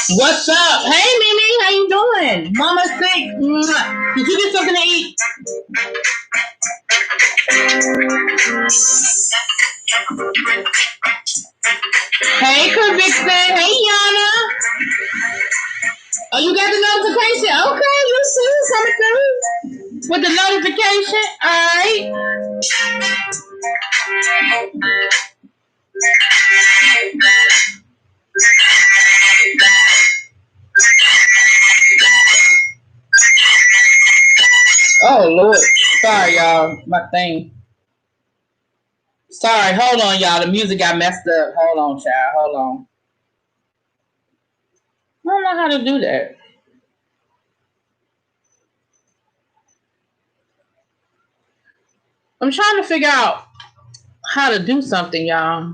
What's up? Hey, Mimi, how you doing? Mama's sick. Did you get something to eat? Hey, Convicted. Hey, Yana. Oh, you got the notification? Okay, you see something with the notification? All right. Oh, Lord. Sorry, y'all. My thing. Sorry. Hold on, y'all. The music got messed up. Hold on, child. Hold on. I don't know how to do that. I'm trying to figure out how to do something, y'all.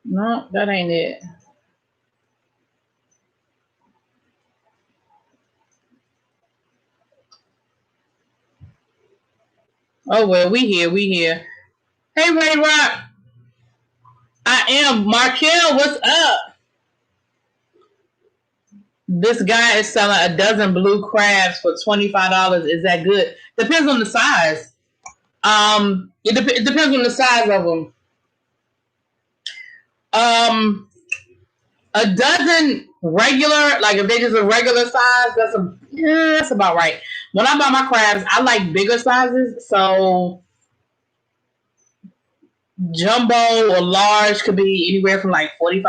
No, that ain't it. Oh, well, we here. Hey, Ray Rock. I am. Markel, what's up? This guy is selling a dozen blue crabs for $25. Is that good? Depends on the size. It depends on the size of them. A dozen regular, like if they just a regular size, that's about right. When I buy my crabs, I like bigger sizes. So jumbo or large could be anywhere from like $45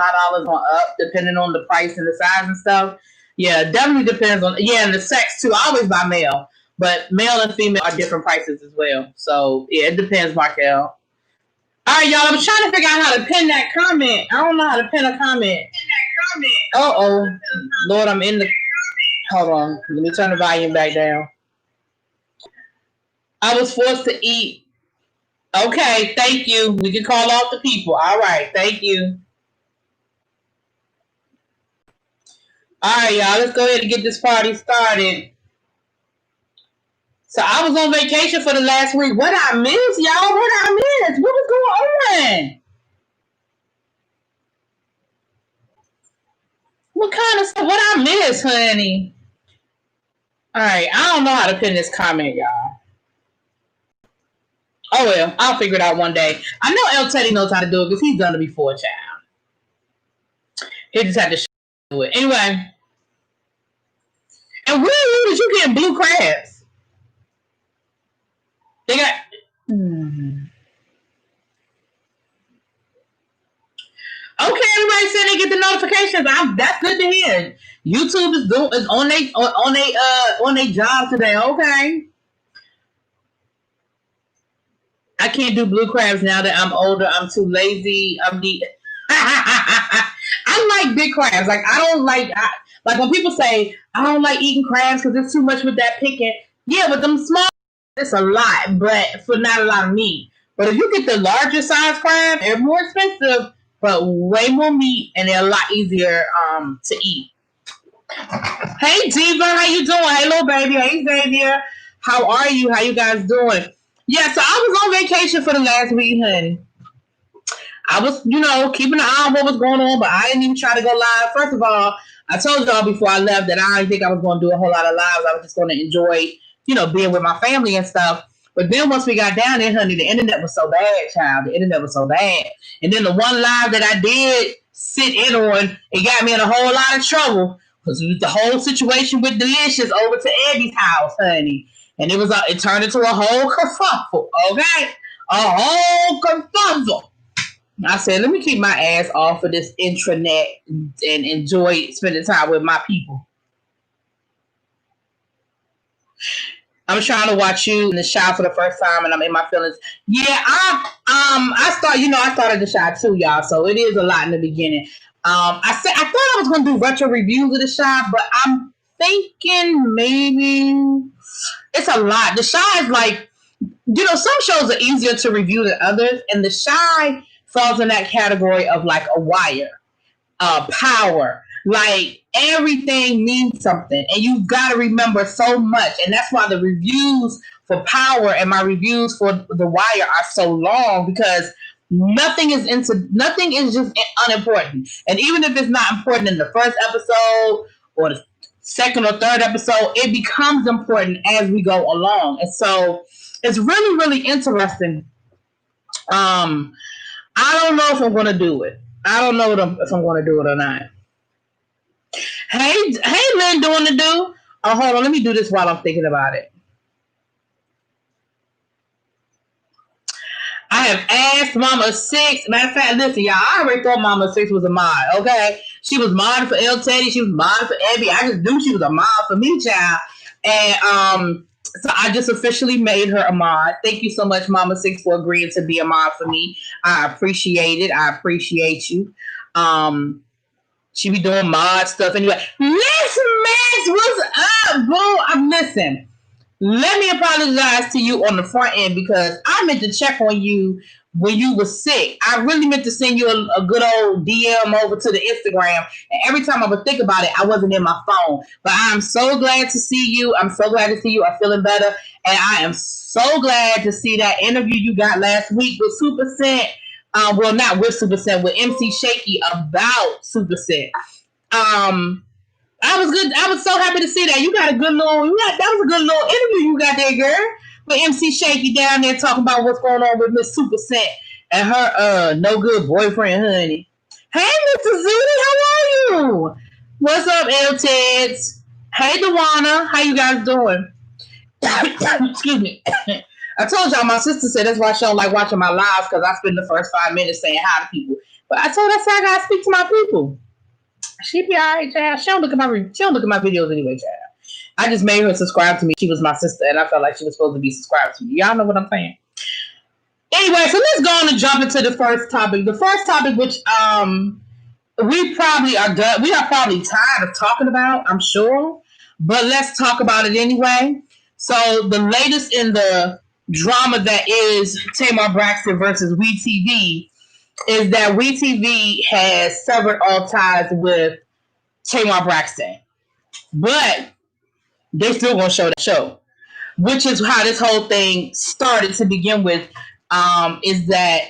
on up, depending on the price and the size and stuff. Yeah, definitely depends on, and the sex too. I always buy male, but male and female are different prices as well. So yeah, it depends, Markel. All right, y'all. I'm trying to figure out how to pin that comment. I don't know how to pin a comment. Oh, Lord, I'm in the. Hold on. Let me turn the volume back down. I was forced to eat. Okay, thank you. We can call off the people. All right, thank you. All right, y'all. Let's go ahead and get this party started. So I was on vacation for the last week. What I miss, y'all? What I miss? What was going on? What kind of stuff? What I miss, honey? All right, I don't know how to pin this comment, y'all. Oh well, I'll figure it out one day. I know El Teddy knows how to do it because he's done it before, child. He just had to do it. Anyway. And where did you get blue crabs? They got. Okay, everybody said they get the notifications. That's good to hear. YouTube is on their job today. Okay. I can't do blue crabs now that I'm older. I'm too lazy. I like big crabs. Like I don't like when people say I don't like eating crabs because it's too much with that picking. Yeah, but them small, it's a lot, but for not a lot of meat. But if you get the larger size crab, they're more expensive, but way more meat, and they're a lot easier to eat. Hey Diva, how you doing? Hey little baby. Hey Xavier. How are you? How you guys doing? Yeah, so I was on vacation for the last week, honey. I was, keeping an eye on what was going on, but I didn't even try to go live. First of all, I told y'all before I left that I didn't think I was going to do a whole lot of lives. I was just going to enjoy, being with my family and stuff. But then once we got down there, honey, the internet was so bad, child. The internet was so bad. And then the one live that I did sit in on, it got me in a whole lot of trouble. Because the whole situation with Delicious over to Eddie's house, honey. And it turned into a whole kerfuffle, okay? A whole kerfuffle. I said, let me keep my ass off of this intranet and enjoy spending time with my people. I'm trying to watch you in the shower for the first time, and I'm in my feelings. Yeah, I started the shower too, y'all. So it is a lot in the beginning. I thought I was going to do retro reviews of the shower, but I'm thinking maybe it's a lot. The Shy is like, some shows are easier to review than others, and The Shy falls in that category of like a Wire, Power. Like everything means something, and you've got to remember so much, and that's why the reviews for Power and my reviews for The Wire are so long, because nothing is just unimportant. And even if it's not important in the first episode or the second or third episode, it becomes important as we go along. And so it's really, really interesting. I don't know if I'm going to do it. I don't know if I'm going to do it or not. Hey, Lynn, doing the do? Oh, hold on. Let me do this while I'm thinking about it. I have asked Mama Six. Matter of fact, listen, y'all, I already thought Mama Six was a mod, okay? She was modding for El Teddy. She was modding for Abby. I just knew she was a mod for me, child. And so I just officially made her a mod. Thank you so much, Mama Six, for agreeing to be a mod for me. I appreciate it. I appreciate you. She be doing mod stuff anyway. Miss Max, what's up, boo? Listen. Let me apologize to you on the front end, because I meant to check on you when you were sick. I really meant to send you a good old DM over to the Instagram. And every time I would think about it, I wasn't in my phone. But I'm so glad to see you. I'm so glad to see you. I'm feeling better. And I am so glad to see that interview you got last week with Super Scent. Well, not with Super Scent, with MC Shaky about Super Scent. I was good. I was so happy to see that. That was a good little interview you got there, girl. With MC Shaky down there talking about what's going on with Miss Super Scent and her no good boyfriend, honey. Hey, Mr. Zuni, how are you? What's up, L Teds? Hey, Dewana, how you guys doing? Excuse me. I told y'all my sister said that's why she don't like watching my lives, because I spend the first 5 minutes saying hi to people. But I told her I gotta speak to my people. She be alright, child. She don't look at my videos anyway, child. I just made her subscribe to me. She was my sister, and I felt like she was supposed to be subscribed to me. Y'all know what I'm saying? Anyway, so let's go on and jump into the first topic. The first topic, which we probably are done. We are probably tired of talking about, I'm sure, but let's talk about it anyway. So the latest in the drama that is Tamar Braxton versus WeTV is that WeTV has severed all ties with Tamar Braxton. But they still gonna show the show. Which is how this whole thing started to begin with. Is that,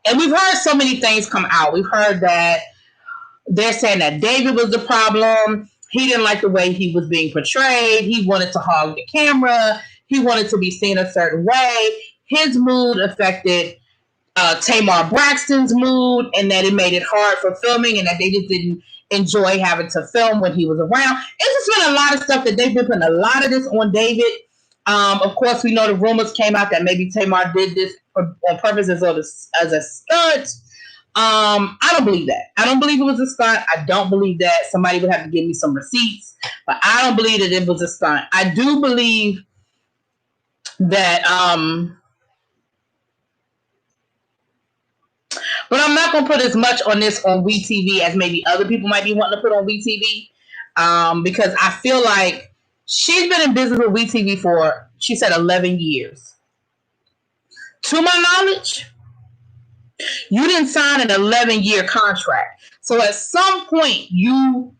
and we've heard so many things come out. We've heard that they're saying that David was the problem. He didn't like the way he was being portrayed. He wanted to hog the camera. He wanted to be seen a certain way. His mood affected Tamar Braxton's mood, and that it made it hard for filming, and that they just didn't enjoy having to film when he was around. It's just been a lot of stuff that they've been putting a lot of this on David. Of course, we know the rumors came out that maybe Tamar did this on purpose as a stunt. I don't believe that. I don't believe it was a stunt. I don't believe that. Somebody would have to give me some receipts, but I don't believe that it was a stunt. I do believe that but I'm not going to put as much on this on WeTV as maybe other people might be wanting to put on WeTV, because I feel like she's been in business with WeTV for, she said, 11 years. To my knowledge, you didn't sign an 11-year contract. So at some point, you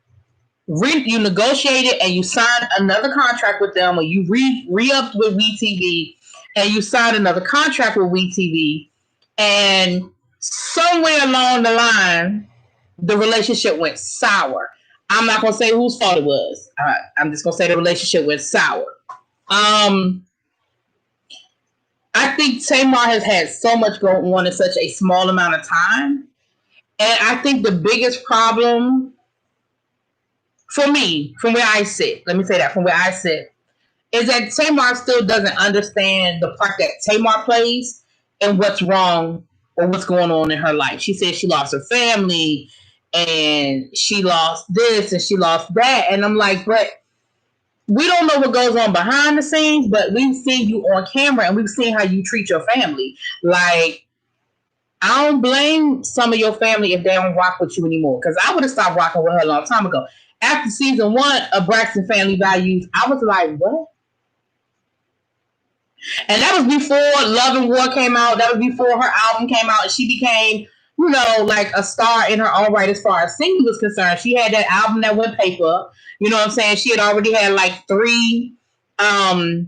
negotiated and you signed another contract with them, or you re-upped with WeTV and you signed another contract with WeTV, and somewhere along the line, the relationship went sour. I'm not gonna say whose fault it was. I'm just gonna say the relationship went sour. Um, I think Tamar has had so much going on in such a small amount of time, and I think the biggest problem for me, from where I sit, let me say that from where I sit, is that Tamar still doesn't understand the part that Tamar plays and what's wrong or what's going on in her life. She said she lost her family and she lost this and she lost that. And I'm like, but we don't know what goes on behind the scenes, but we've seen you on camera and we've seen how you treat your family. Like, I don't blame some of your family if they don't rock with you anymore, because I would have stopped rocking with her a long time ago. After season 1 of Braxton Family Values, I was like, what? And that was before Love and War came out. That was before her album came out. And she became, like a star in her own right as far as singing was concerned. She had that album that went paper. You know what I'm saying? She had already had like three record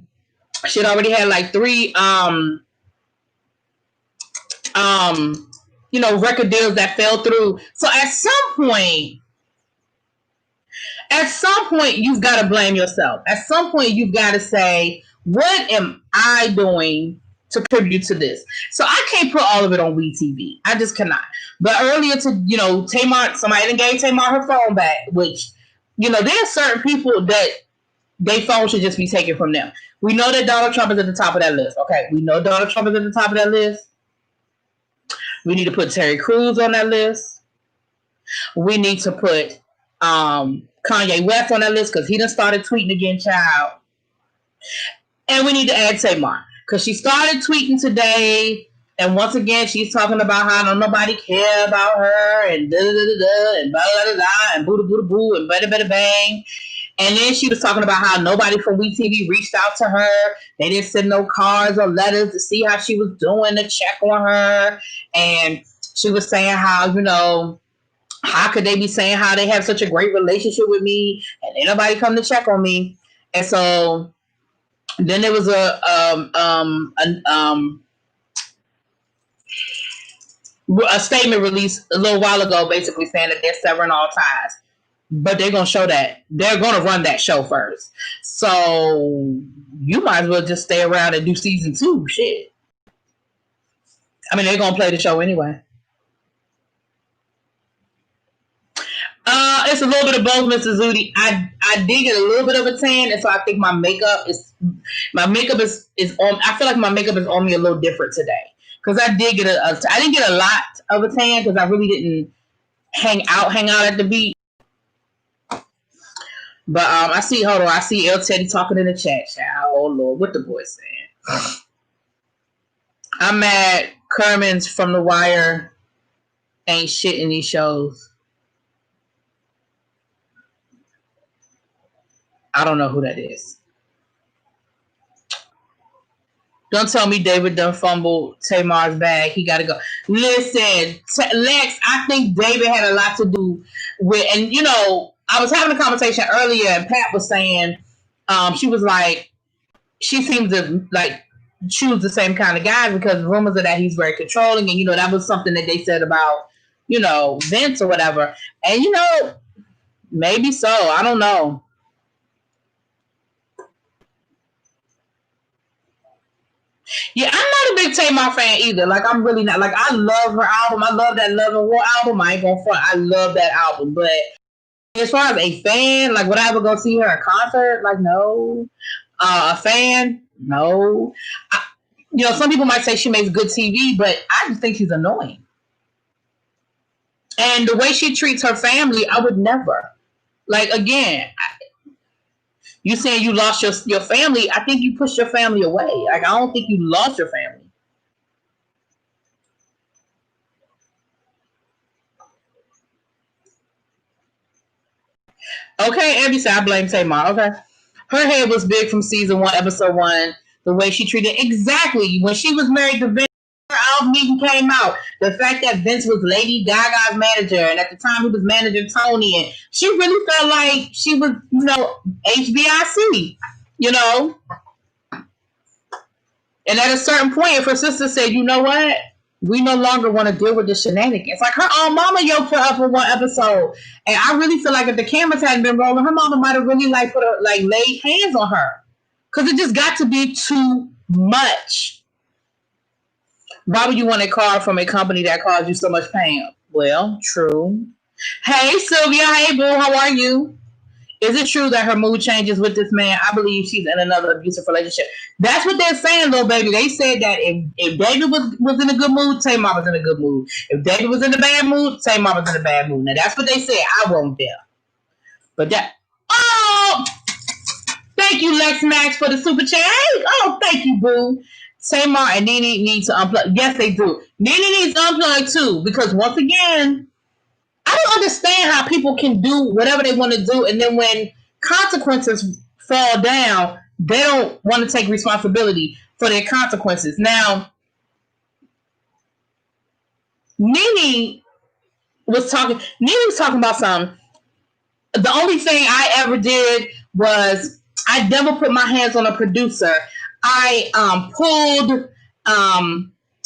deals that fell through. So at some point you've got to blame yourself. At some point you've got to say, what am I doing to contribute to this? So I can't put all of it on WeTV. I just cannot. But earlier Tamar, somebody done gave Tamar her phone back, which, there are certain people that their phone should just be taken from them. We know that Donald Trump is at the top of that list. Okay, we know Donald Trump is at the top of that list. We need to put Terry Crews on that list. We need to put Kanye West on that list because he done started tweeting again, child. And we need to add Tamar because she started tweeting today, and once again she's talking about how don't nobody care about her and da da da da and blah blah blah and boo boo boo and bada bada bang. And then she was talking about how nobody from WeTV reached out to her. They didn't send no cards or letters to see how she was doing, to check on her. And she was saying how, how could they be saying how they have such a great relationship with me and ain't nobody come to check on me? And so then there was a statement released a little while ago, basically saying that they're severing all ties. But they're gonna show that they're gonna run that show first. So you might as well just stay around and do season 2. Shit. I mean, they're gonna play the show anyway. It's a little bit of both, Mrs. Zudi. I did get a little bit of a tan, and so I think my makeup is on. I feel like my makeup is on me a little different today because I did get I didn't get a lot of a tan because I really didn't hang out at the beach. But I see El Teddy talking in the chat, child. Oh Lord, what the boy saying? I'm mad Kerman's from The Wire ain't shit in these shows. I don't know who that is. Don't tell me David done fumbled Tamar's bag. He got to go. Listen, Lex, I think David had a lot to do with, and I was having a conversation earlier, and Pat was saying, she was like, she seems to like choose the same kind of guys because rumors are that he's very controlling, and that was something that they said about Vince or whatever, and maybe so. I don't know. Yeah, I'm not a big Tamar fan either. Like, I'm really not. Like, I love her album. I love that Love and War album. I ain't gonna front. I love that album. But as far as a fan, like, would I ever go see her at concert? Like, no. A fan? No. Some people might say she makes good TV, but I just think she's annoying. And the way she treats her family, I would never. Like, again, you saying you lost your family, I think you pushed your family away. Like, I don't think you lost your family. Okay, Abby said I blame Tamar. Okay. Her head was big from season 1, episode 1. The way she treated exactly when she was married to Vince, her album even came out. The fact that Vince was Lady Gaga's manager, and at the time he was managing Tony, and she really felt like she was, HBIC, And at a certain point, if her sister said, you know what? we no longer want to deal with the shenanigans. Like her own mama yoked her up for one episode, and I really feel like if the cameras hadn't been rolling, her mama might have really like laid hands on her, because it just got to be too much. Why would you want a car from a company that caused you so much pain? Well, true. Hey Sylvia, hey boo, how are you? Is it true that her mood changes with this man? I believe she's in another abusive relationship. That's what they're saying, little baby. They said that if David was in a good mood, Tamar was in a good mood. If David was in a bad mood, Tamar was in a bad mood. Now, that's what they said. I won't there. But that... Oh! Thank you, Lex Max, for the super chat. Hey, oh, thank you, boo. Tamar and Nene need to unplug. Yes, they do. Nene needs to unplug, too. Because, once again... I don't understand how people can do whatever they want to do, and then when consequences fall down, they don't want to take responsibility for their consequences. Now, Nene was talking about something. The only thing I ever did was I never put my hands on a producer. I pulled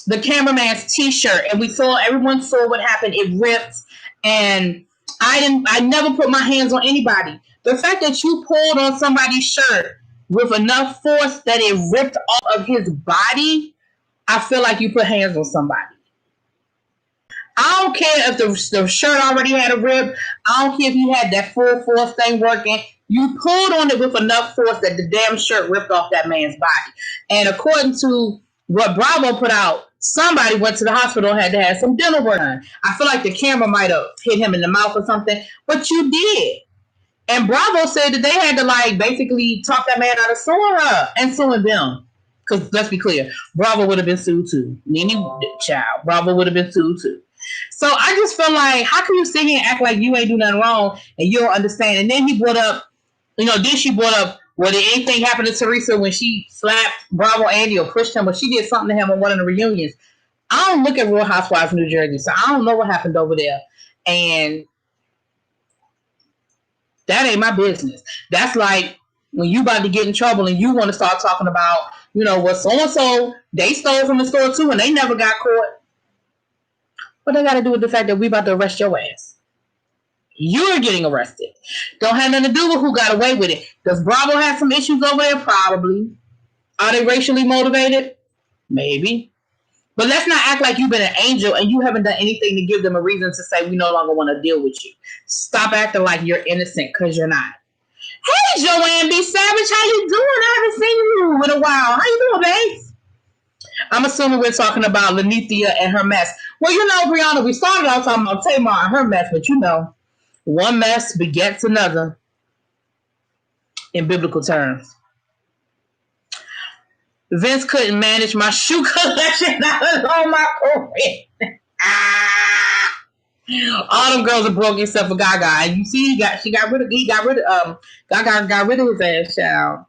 the cameraman's t-shirt, and everyone saw what happened. It ripped. And I never put my hands on anybody. The fact that you pulled on somebody's shirt with enough force that it ripped off of his body, I feel like you put hands on somebody. I don't care if the shirt already had a rip. I don't care if you had that full force thing working. You pulled on it with enough force that the damn shirt ripped off that man's body. And according to what Bravo put out, somebody went to the hospital and had to have some dental work done. I feel like the camera might have hit him in the mouth or something, but you did. And Bravo said that they had to basically talk that man out of suing her and suing them. Because let's be clear, Bravo would have been sued too. Nene, child, Bravo would have been sued too. So I just feel like, how can you sit here and act like you ain't do nothing wrong and you don't understand? And then he brought up, then she brought up, well, did anything happen to Teresa when she slapped Bravo Andy or pushed him, or she did something to him on one of the reunions? I don't look at Real Housewives of New Jersey, so I don't know what happened over there. And that ain't my business. That's like when you about to get in trouble and you want to start talking about, what so-and-so, they stole from the store too and they never got caught. What they got to do with the fact that we about to arrest your ass? You're getting arrested. Don't have nothing to do with who got away with it. Does Bravo have some issues over there? Probably. Are they racially motivated? Maybe. But let's not act like you've been an angel and you haven't done anything to give them a reason to say we no longer want to deal with you. Stop acting like you're innocent, because you're not. Hey, Joanne B. Savage, how you doing? I haven't seen you in a while. How you doing, babes? I'm assuming we're talking about Lanithia and her mess. Well, Brianna, we started off talking about Tamar and her mess, but one mess begets another in biblical terms. Vince couldn't manage my shoe collection. I was on my career. All them girls are broke except for Gaga. And you see, Gaga got rid of his ass, child.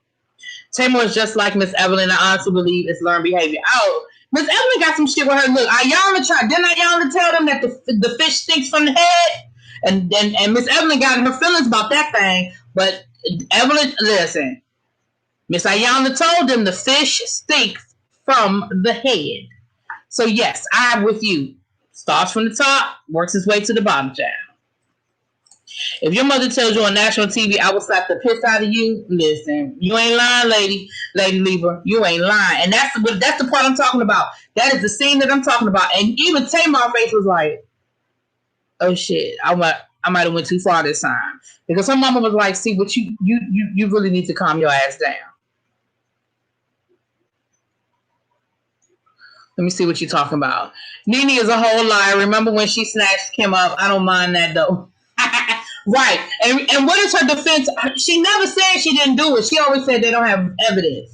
Tamar is just like Miss Evelyn. I honestly believe it's learned behavior. Oh, Miss Evelyn got some shit with her. Look, didn't Ayanna tell them that the fish stinks from the head? And Miss Evelyn got in her feelings about that thing. But Evelyn, listen, Miss Ayanna told them the fish stinks from the head. So yes, I'm with you. Starts from the top, works its way to the bottom, child. If your mother tells you on national TV, I will slap the piss out of you, listen, you ain't lying, Lady Libra. You ain't lying. And that's the part I'm talking about. That is the scene that I'm talking about. And even Tamar's face was like, oh shit, I might have went too far this time. Because her mama was like, see, what you really need to calm your ass down. Let me see what you're talking about. Nene is a whole liar. Remember when she snatched Kim up? I don't mind that though. Right. And what is her defense? She never said she didn't do it. She always said they don't have evidence.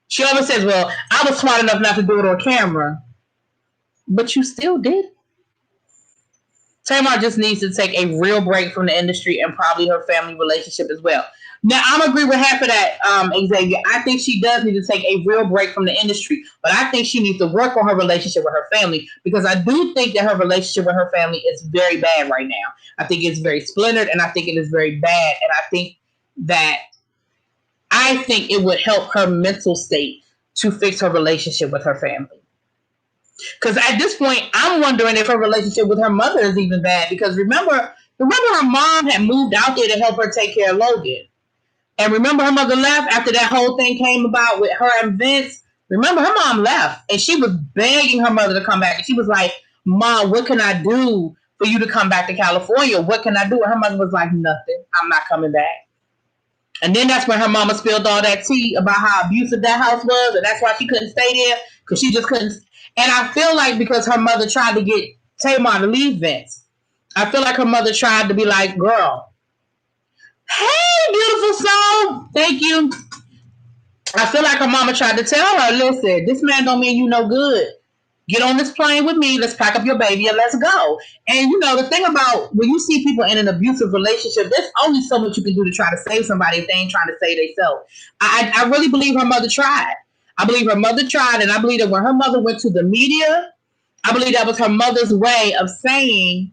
She always says, well, I was smart enough not to do it on camera. But you still did. Tamar just needs to take a real break from the industry and probably her family relationship as well. Now, I'm agree with half of that, Xavier. I think she does need to take a real break from the industry, but I think she needs to work on her relationship with her family, because I do think that her relationship with her family is very bad right now. I think it's very splintered, and I think it is very bad, and I think it would help her mental state to fix her relationship with her family. Because at this point, I'm wondering if her relationship with her mother is even bad. Because remember her mom had moved out there to help her take care of Logan. And remember her mother left after that whole thing came about with her and Vince. Remember her mom left and she was begging her mother to come back. And she was like, Mom, what can I do for you to come back to California? What can I do? And her mother was like, nothing. I'm not coming back. And then that's when her mama spilled all that tea about how abusive that house was. And that's why she couldn't stay there because she just couldn't. And I feel like because her mother tried to get Tamar to leave Vince, I feel like her mother tried to be like, girl, hey, beautiful soul. Thank you. I feel like her mama tried to tell her, listen, this man don't mean you no good. Get on this plane with me. Let's pack up your baby and let's go. And, you know, the thing about when you see people in an abusive relationship, there's only so much you can do to try to save somebody if they ain't trying to save themselves. I really believe her mother tried. I believe her mother tried. And I believe that when her mother went to the media, I believe that was her mother's way of saying,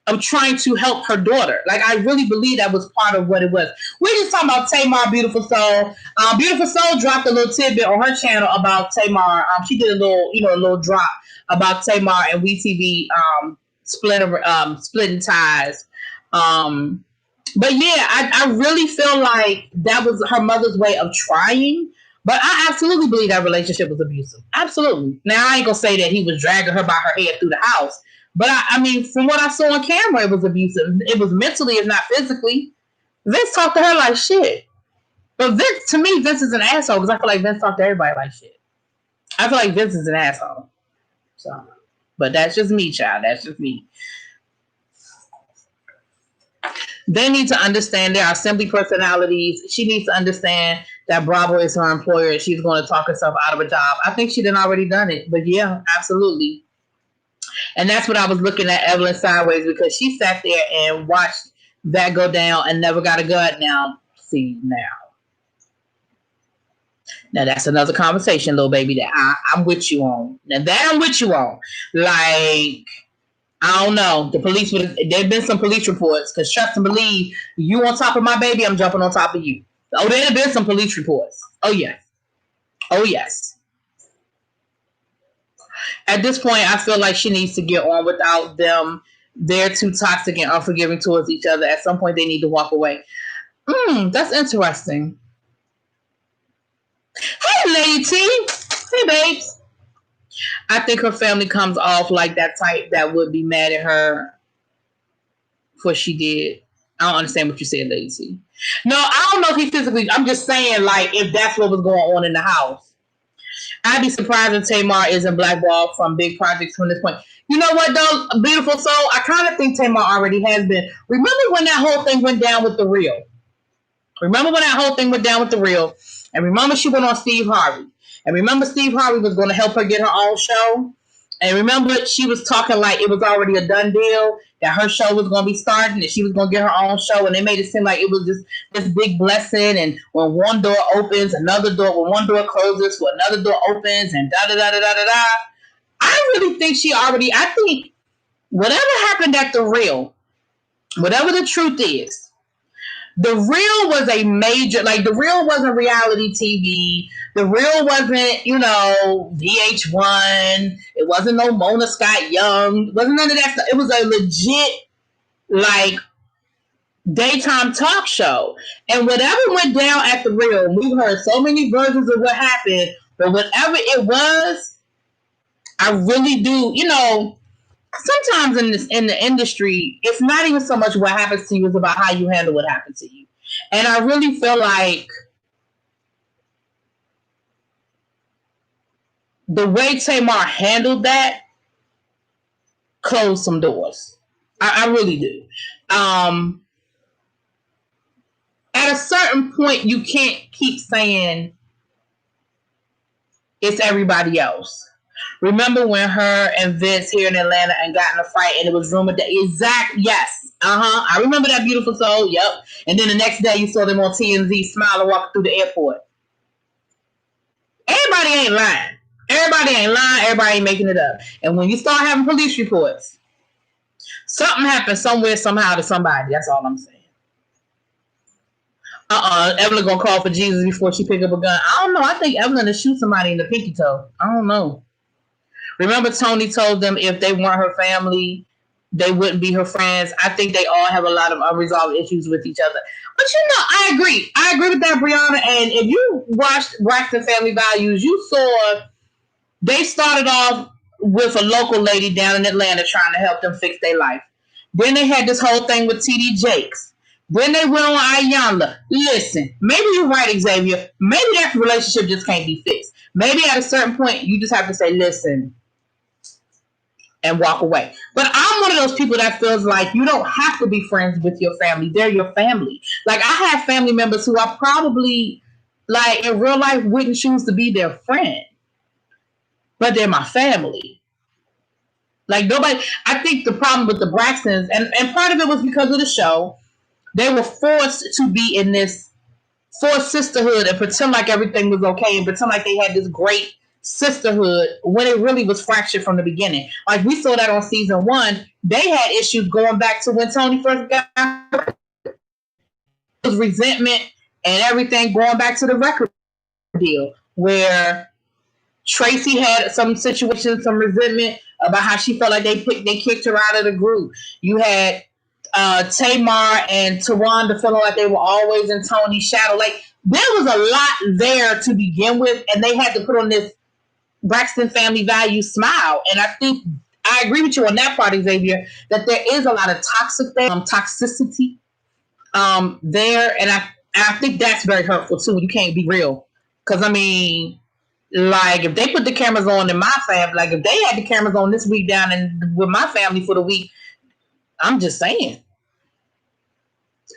of trying to help her daughter. Like, I really believe that was part of what it was. We're just talking about Tamar, Beautiful Soul. Beautiful Soul dropped a little tidbit on her channel about Tamar. She did a little drop about Tamar and WeTV splitting ties. But yeah, I really feel like that was her mother's way of trying. But I absolutely believe that relationship was abusive. Absolutely. Now, I ain't going to say that he was dragging her by her head through the house. But I mean, from what I saw on camera, it was abusive. It was mentally, if not physically. Vince talked to her like shit. But Vince, to me, Vince is an asshole because I feel like Vince talked to everybody like shit. I feel like Vince is an asshole. So, but that's just me, child. That's just me. They need to understand there are simply personalities. She needs to understand that Bravo is her employer and she's going to talk herself out of a job. I think she done already done it. But yeah, absolutely. And that's what I was looking at Evelyn sideways because she sat there and watched that go down and never got a gut. Now, see, now that's another conversation, little baby, that I'm with you on. Now that I'm with you on. Like, I don't know. The police there've been some police reports because trust and believe, you on top of my baby, I'm jumping on top of you. Oh, there have been some police reports. Oh, yes. Oh, yes. At this point, I feel like she needs to get on without them. They're too toxic and unforgiving towards each other. At some point, they need to walk away. That's interesting. Hey, Lady T. Hey, babes. I think her family comes off like that type that would be mad at her for what she did. I don't understand what you said, Lady T. No, I don't know if he physically... I'm just saying, like, if that's what was going on in the house. I'd be surprised if Tamar isn't blackballed from big projects from this point. You know what, though, Beautiful Soul? I kind of think Tamar already has been. Remember when that whole thing went down with The Real? And remember she went on Steve Harvey. And remember Steve Harvey was going to help her get her own show? And remember she was talking like it was already a done deal, that her show was going to be starting and she was going to get her own show. And they made it seem like it was just this big blessing. And when one door opens, another door, when one door closes, when another door opens, and da-da-da-da-da-da-da. I really think I think whatever happened at The Real, whatever the truth is, The Real was a major, like, The Real wasn't reality TV. The Real wasn't, VH1. It wasn't no Mona Scott Young. It wasn't none of that stuff. It was a legit, like, daytime talk show. And whatever went down at The Real, we've heard so many versions of what happened, but whatever it was, I really do, sometimes in the industry, it's not even so much what happens to you, it's about how you handle what happened to you. And I really feel like the way Tamar handled that closed some doors. I really do. At a certain point, you can't keep saying it's everybody else. Remember when her and Vince here in Atlanta and got in a fight and it was rumored that yes. I remember that, Beautiful Soul. Yep. And then the next day you saw them on TMZ smiling walking through the airport. Everybody ain't lying. Everybody ain't making it up. And when you start having police reports, something happened somewhere, somehow to somebody. That's all I'm saying. Evelyn gonna call for Jesus before she pick up a gun. I don't know. I think Evelyn will shoot somebody in the pinky toe. I don't know. Remember, Tony told them if they weren't her family, they wouldn't be her friends. I think they all have a lot of unresolved issues with each other. But I agree. I agree with that, Brianna. And if you watched Braxton Family Values, you saw they started off with a local lady down in Atlanta trying to help them fix their life. Then they had this whole thing with TD Jakes. Then they went on Ayanla. Listen, maybe you're right, Xavier. Maybe that relationship just can't be fixed. Maybe at a certain point, you just have to say, listen, and walk away. But I'm one of those people that feels like you don't have to be friends with your family. They're your family. Like, I have family members who I probably, like, in real life wouldn't choose to be their friend. But they're my family. Like, nobody, I think the problem with the Braxtons, and part of it was because of the show, they were forced to be in this forced sisterhood and pretend like everything was okay and pretend like they had this great sisterhood when it really was fractured from the beginning. Like, we saw that on season 1. They had issues going back to when Tony first got it was resentment and everything going back to the record deal where Tracy had some situation, some resentment about how she felt like they kicked her out of the group. You had Tamar and Tawanda feeling like they were always in Tony's shadow. Like, there was a lot there to begin with, and they had to put on this Braxton Family Values smile. And I think I agree with you on that part, Xavier, that there is a lot of toxicity there, and I think that's very hurtful too. You can't be real, because I mean, like, if they put the cameras on in my family, like if they had the cameras on this week down and with my family for the week, I'm just saying.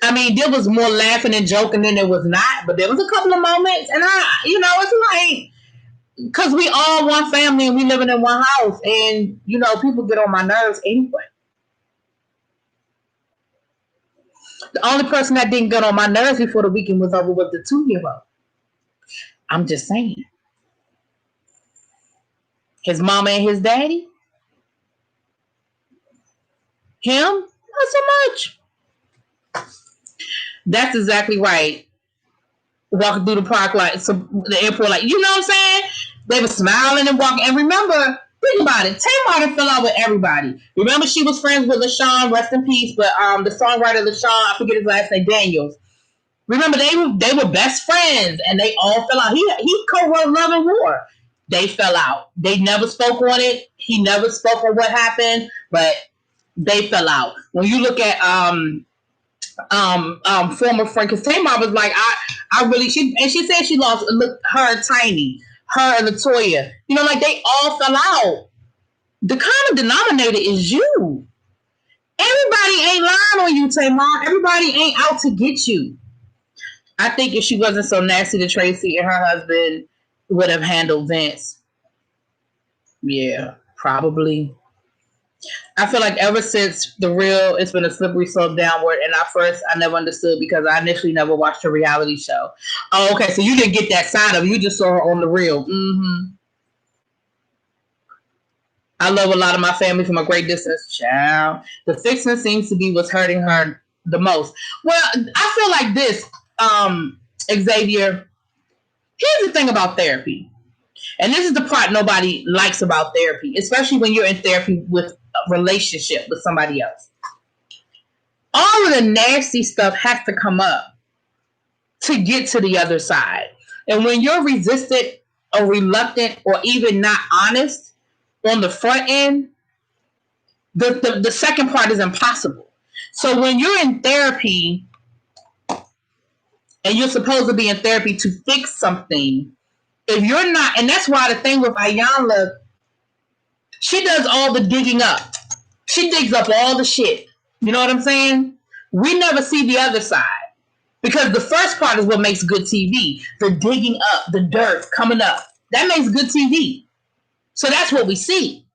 I mean, there was more laughing and joking than there was not, but there was a couple of moments, and it's like, because we all one family and we living in one house, and people get on my nerves anyway. The only person that didn't get on my nerves before the weekend was over was the 2-year-old. I'm just saying. His mama and his daddy? Him? Not so much. That's exactly right. Walking through the park like the airport, like, you know what I'm saying? They were smiling and walking. And remember, think about it. Tamar fell out with everybody. Remember, she was friends with LaShawn, rest in peace. But the songwriter LaShawn, I forget his last name, Daniels. Remember, they were best friends, and they all fell out. He co-wrote Love and War. They fell out. They never spoke on it. He never spoke on what happened, but they fell out. When you look at former friend, because Tamar was like, I really, she said she lost her and Tiny, her and Latoya. Like, they all fell out. The common denominator is you. Everybody ain't lying on you, Tamar. Everybody ain't out to get you. I think if she wasn't so nasty to Tracy and her husband would have handled Vince. Yeah, probably. I feel like ever since The Real, it's been a slippery slope downward. And at first, I never understood because I initially never watched a reality show. Oh, okay. So you didn't get that side of it. You just saw her on The Real. Mm-hmm. I love a lot of my family from a great distance. Child. The fixing seems to be what's hurting her the most. Well, I feel like this, Xavier. Here's the thing about therapy. And this is the part nobody likes about therapy, especially when you're in therapy with a relationship with somebody else. All of the nasty stuff has to come up to get to the other side. And when you're resistant or reluctant or even not honest on the front end, the second part is impossible. So when you're in therapy and you're supposed to be in therapy to fix something, if you're not, and that's why the thing with Ayanla, she does all the digging up. She digs up all the shit. You know what I'm saying? We never see the other side. Because the first part is what makes good TV. The digging up, the dirt coming up. That makes good TV. So that's what we see.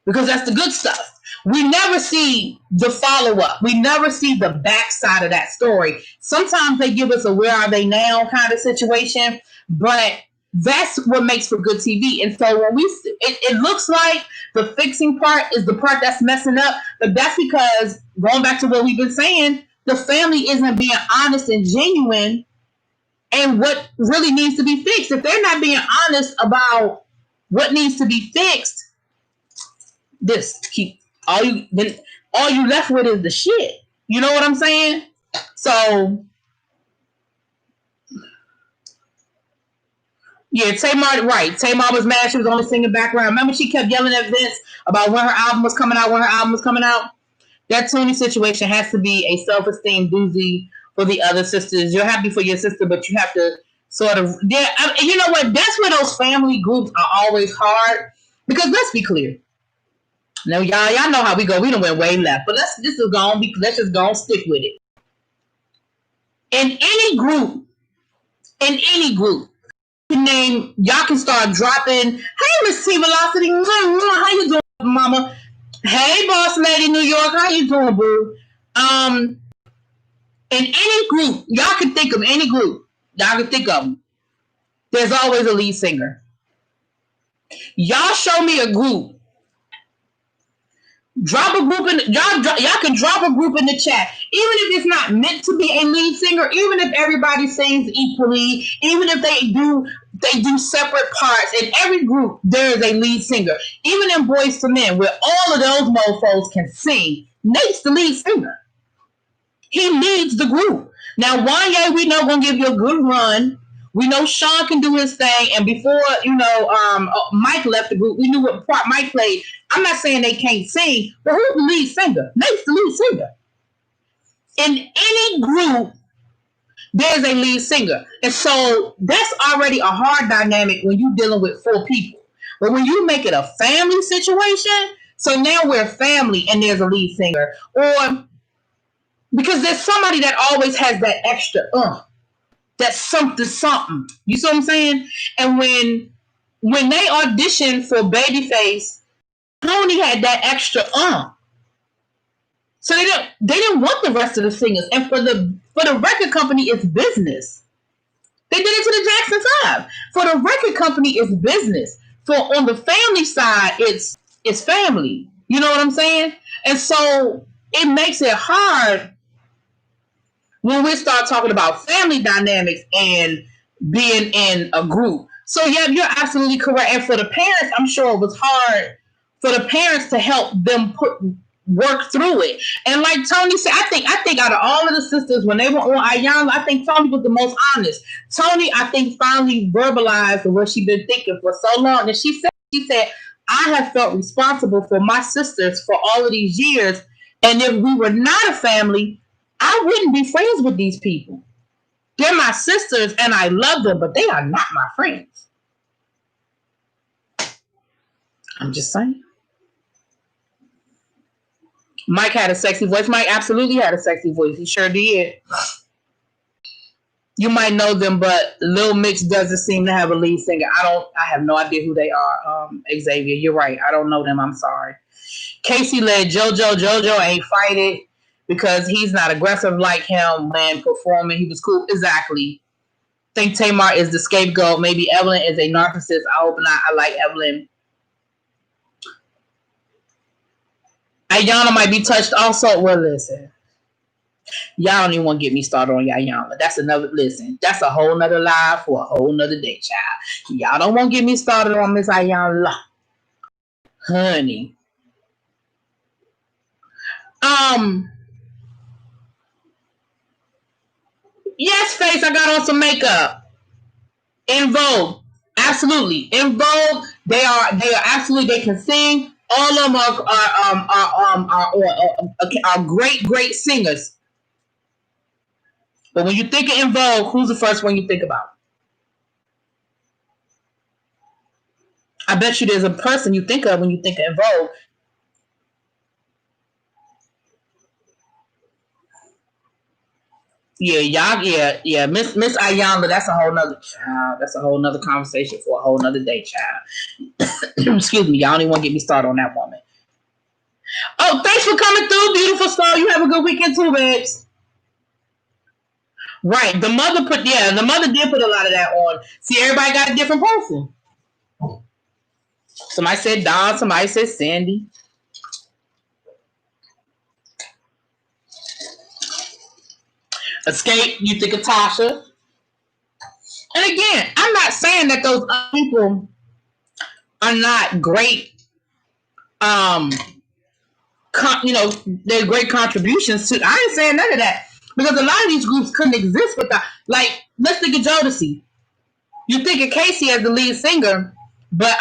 Because that's the good stuff. We never see the follow-up. We never see the backside of that story. Sometimes they give us a where are they now kind of situation, but that's what makes for good TV. And so when it looks like the fixing part is the part that's messing up, but that's because, going back to what we've been saying, the family isn't being honest and genuine and what really needs to be fixed. If they're not being honest about what needs to be fixed, this keep all you left with is the shit. You know what I'm saying? So yeah, Tamar, right. Tamar was mad. She was only singing background. Remember, she kept yelling at Vince about when her album was coming out. When her album was coming out, that Tony situation has to be a self-esteem doozy for the other sisters. You're happy for your sister, but you have to sort of, yeah. You know what? That's where those family groups are always hard because let's be clear. Now, y'all know how we go. We done went way left, but let's just go on. Let's just go and stick with it. In any group, name y'all can start dropping. Hey, Miss T Velocity, how you doing, Mama? Hey, Boss Lady New York, how you doing, boo? In any group, y'all can think of any group. Y'all can think of them. There's always a lead singer. Y'all show me a group. Drop a group in y'all can drop a group in the chat. Even if it's not meant to be a lead singer, even if everybody sings equally, even if they do separate parts. In every group, there is a lead singer. Even in Boys to Men, where all of those mofos can sing, Nate's the lead singer. He leads the group. Now, Wanye, we know gonna give you a good run. We know Sean can do his thing, and before Mike left the group, we knew what part Mike played. I'm not saying they can't sing, but who's the lead singer? Nate's the lead singer. In any group, there's a lead singer, and so that's already a hard dynamic when you're dealing with 4 people. But when you make it a family situation, so now we're family, and there's a lead singer, or because there's somebody that always has that extra that's something. You see what I'm saying? And when they auditioned for Babyface, Tony had that extra So they didn't want the rest of the singers. And for the record company, it's business. They did it to the Jackson 5. For the record company, it's business. For on the family side, it's family. You know what I'm saying? And so it makes it hard when we start talking about family dynamics and being in a group. So yeah, you're absolutely correct. And for the parents, I'm sure it was hard for the parents to help them work through it. And like Tony said, I think out of all of the sisters, when they were on Ayanna, I think Tony was the most honest. Tony, I think, finally verbalized what she'd been thinking for so long. And she said, I have felt responsible for my sisters for all of these years. And if we were not a family, I wouldn't be friends with these people. They're my sisters and I love them, but they are not my friends. I'm just saying. Mike had a sexy voice. Mike absolutely had a sexy voice. He sure did. You might know them, but Lil Mix doesn't seem to have a lead singer. I have no idea who they are. Xavier, you're right. I don't know them. I'm sorry. Casey led JoJo. JoJo ain't fight it because he's not aggressive like him when performing. He was cool. Exactly. I think Tamar is the scapegoat. Maybe Evelyn is a narcissist. I hope not. I like Evelyn. Ayanna might be touched also. Well, listen. Y'all don't even want to get me started on Ayanna. That's a whole nother live for a whole nother day, child. Y'all don't want to get me started on Miss Ayanna. Honey. Yes, Face, I got on some makeup. In Vogue. Absolutely. In Vogue, they are absolutely, they can sing. All of them are great singers. But when you think of In Vogue, who's the first one you think about? I bet you there's a person you think of when you think of In Vogue. Yeah, y'all, Miss Ayanna, that's a whole nother child. That's a whole nother conversation for a whole nother day, child. Excuse me, y'all don't even want to get me started on that woman. Oh, thanks for coming through, beautiful soul. You have a good weekend too, babes. Right. The mother did put a lot of that on. See, everybody got a different person. Somebody said Don, somebody said Sandy. Escape, you think of Tasha. And again, I'm not saying that those other people are not great um, their great contributions to. I ain't saying none of that because a lot of these groups couldn't exist without. Like, let's think of Jodeci. You think of Casey as the lead singer, but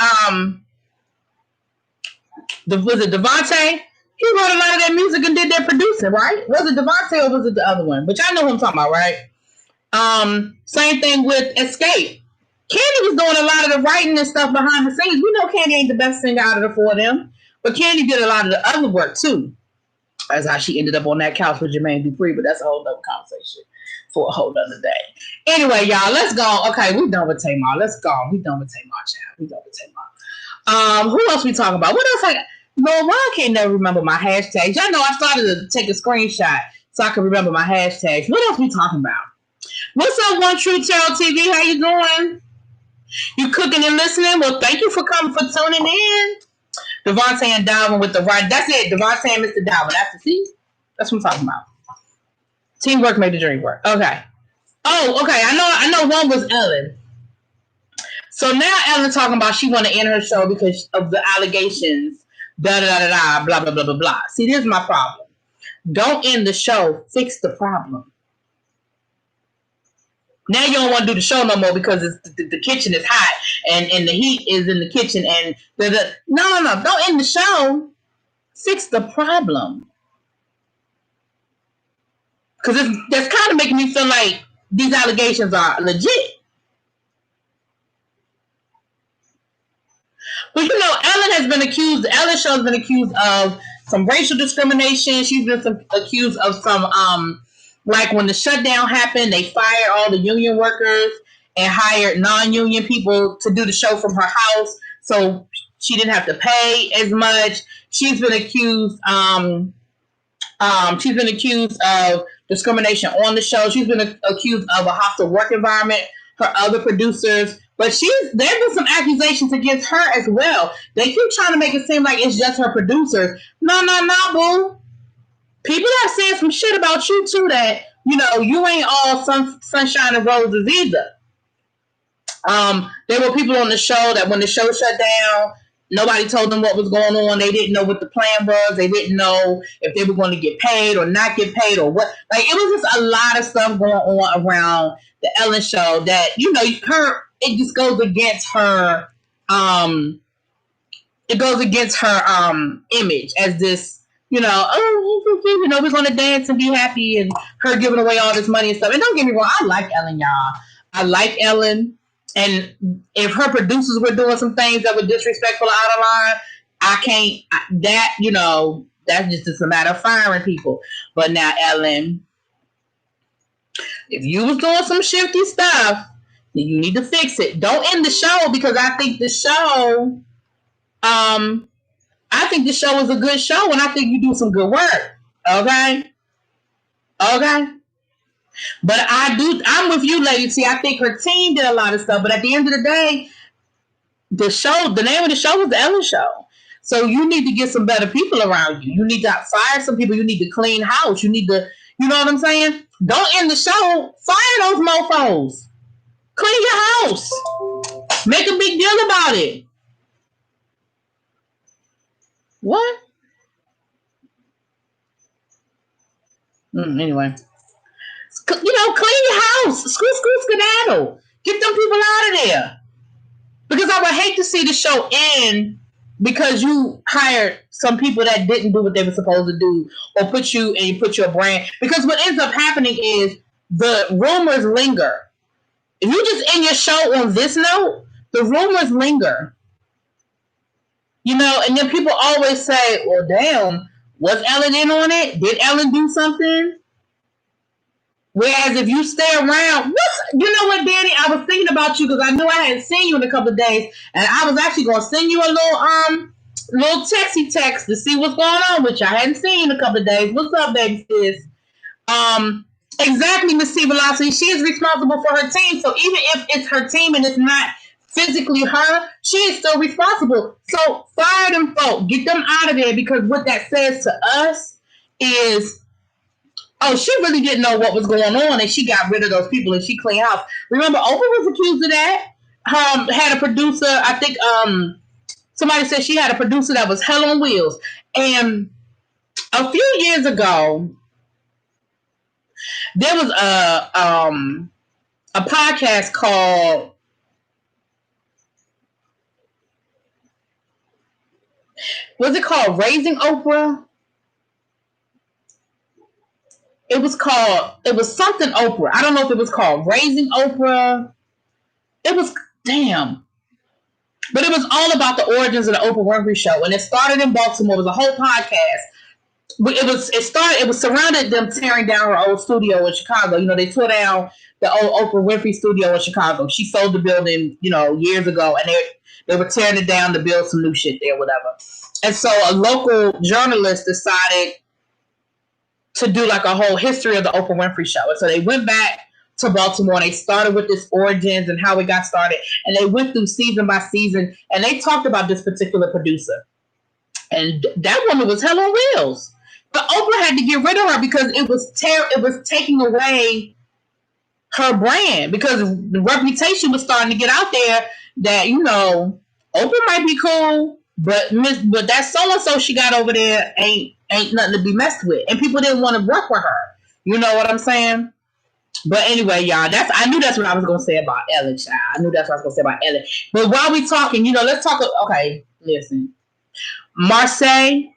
was it Devontae? He wrote a lot of their music and did their producing, right? Was it Devontae or was it the other one? But y'all know who I'm talking about, right? Same thing with Escape. Candy was doing a lot of the writing and stuff behind the scenes. We know Candy ain't the best singer out of the four of them, but Candy did a lot of the other work too. That's how she ended up on that couch with Jermaine Dupri, but that's a whole other conversation for a whole other day. Anyway, y'all, let's go. Okay, we done with Tamar. Let's go. We done with Tamar, child. We done with Tamar. Who else we talking about? What else? Lord, why I can't never remember my hashtags? Y'all know I started to take a screenshot so I can remember my hashtags. What else we talking about? What's up, One True Tarot TV? How you doing? You cooking and listening? Well, thank you for tuning in. Devontae and Dalvin with the right. That's it. Devontae and Mr. Dalvin. That's what I'm talking about. Teamwork made the dream work. Okay. Oh, okay. I know one was Ellen. So now Ellen talking about she want to end her show because of the allegations. Da da da da. Blah blah blah blah blah. See, here's my problem. Don't end the show. Fix the problem. Now you don't want to do the show no more because the kitchen is hot and the heat is in the kitchen and no. Don't end the show. Fix the problem. Because that's kind of making me feel like these allegations are legit. But Ellen show has been accused of some racial discrimination. She's been accused of some like when the shutdown happened, they fired all the union workers and hired non-union people to do the show from her house, so she didn't have to pay as much. She's been accused of discrimination on the show. She's been accused of a hostile work environment. Her other producers, but there have been some accusations against her as well. They keep trying to make it seem like it's just her producers. No, boo. People are saying some shit about you too that, you ain't all sunshine and roses either. There were people on the show that when the show shut down, nobody told them what was going on. They didn't know what the plan was. They didn't know if they were going to get paid or not get paid or what. Like, it was just a lot of stuff going on around the Ellen show that, it just goes against her, image as this, we're going to dance and be happy, and her giving away all this money and stuff. And don't get me wrong, I like Ellen, y'all. I like Ellen. And if her producers were doing some things that were disrespectful out of line, that's just a matter of firing people. But now, Ellen, if you was doing some shifty stuff, then you need to fix it. Don't end the show, because I think the show, is a good show, and I think you do some good work. Okay? But I'm with you, lady. See, I think her team did a lot of stuff, but at the end of the day, the name of the show was the Ellen Show. So you need to get some better people around you. You need to fire some people. You need to clean house. You need to, you know what I'm saying? Don't end the show. Fire those mofos. Clean your house. Make a big deal about it. What? Anyway. Clean your house. Skedaddle. Get them people out of there. Because I would hate to see the show end because you hired some people that didn't do what they were supposed to do, or put your brand. Because what ends up happening is the rumors linger. If you just end your show on this note, the rumors linger. And then people always say, well, damn, was Ellen in on it? Did Ellen do something? Whereas if you stay around, you know what, Danny? I was thinking about you because I knew I hadn't seen you in a couple of days, and I was actually going to send you a little texty text to see what's going on with you. I hadn't seen you in a couple of days. What's up, baby sis? Exactly, Miss T Velocity. She is responsible for her team, so even if it's her team and it's not physically her, she is still responsible. So fire them folk, get them out of there, because what that says to us is, oh, she really didn't know what was going on, and she got rid of those people and she cleaned house. Remember, Oprah was accused of that. Had a producer, I think, Somebody said she had a producer that was hell on wheels. And a few years ago, there was a podcast called, was it called Raising Oprah? It was something Oprah. I don't know if it was called Raising Oprah. It was, damn. But it was all about the origins of the Oprah Winfrey Show. And it started in Baltimore. It was a whole podcast. It was surrounded them tearing down her old studio in Chicago. You know, they tore down the old Oprah Winfrey studio in Chicago. She sold the building, you know, years ago, and they were tearing it down to build some new shit there, whatever. And so a local journalist decided to do like a whole history of the Oprah Winfrey Show. And so they went back to Baltimore, and they started with this origins and how it got started. And they went through season by season, and they talked about this particular producer. And that woman was hell on wheels. But Oprah had to get rid of her because it was taking away her brand, because the reputation was starting to get out there that, you know, Oprah might be cool, but that so-and-so she got over there ain't nothing to be messed with. And people didn't want to work with her. You know what I'm saying? But anyway, y'all, I knew that's what I was going to say about Ellen, child. I knew that's what I was going to say about Ellen. But while we talking, you know, let's talk. Okay, listen. Marseille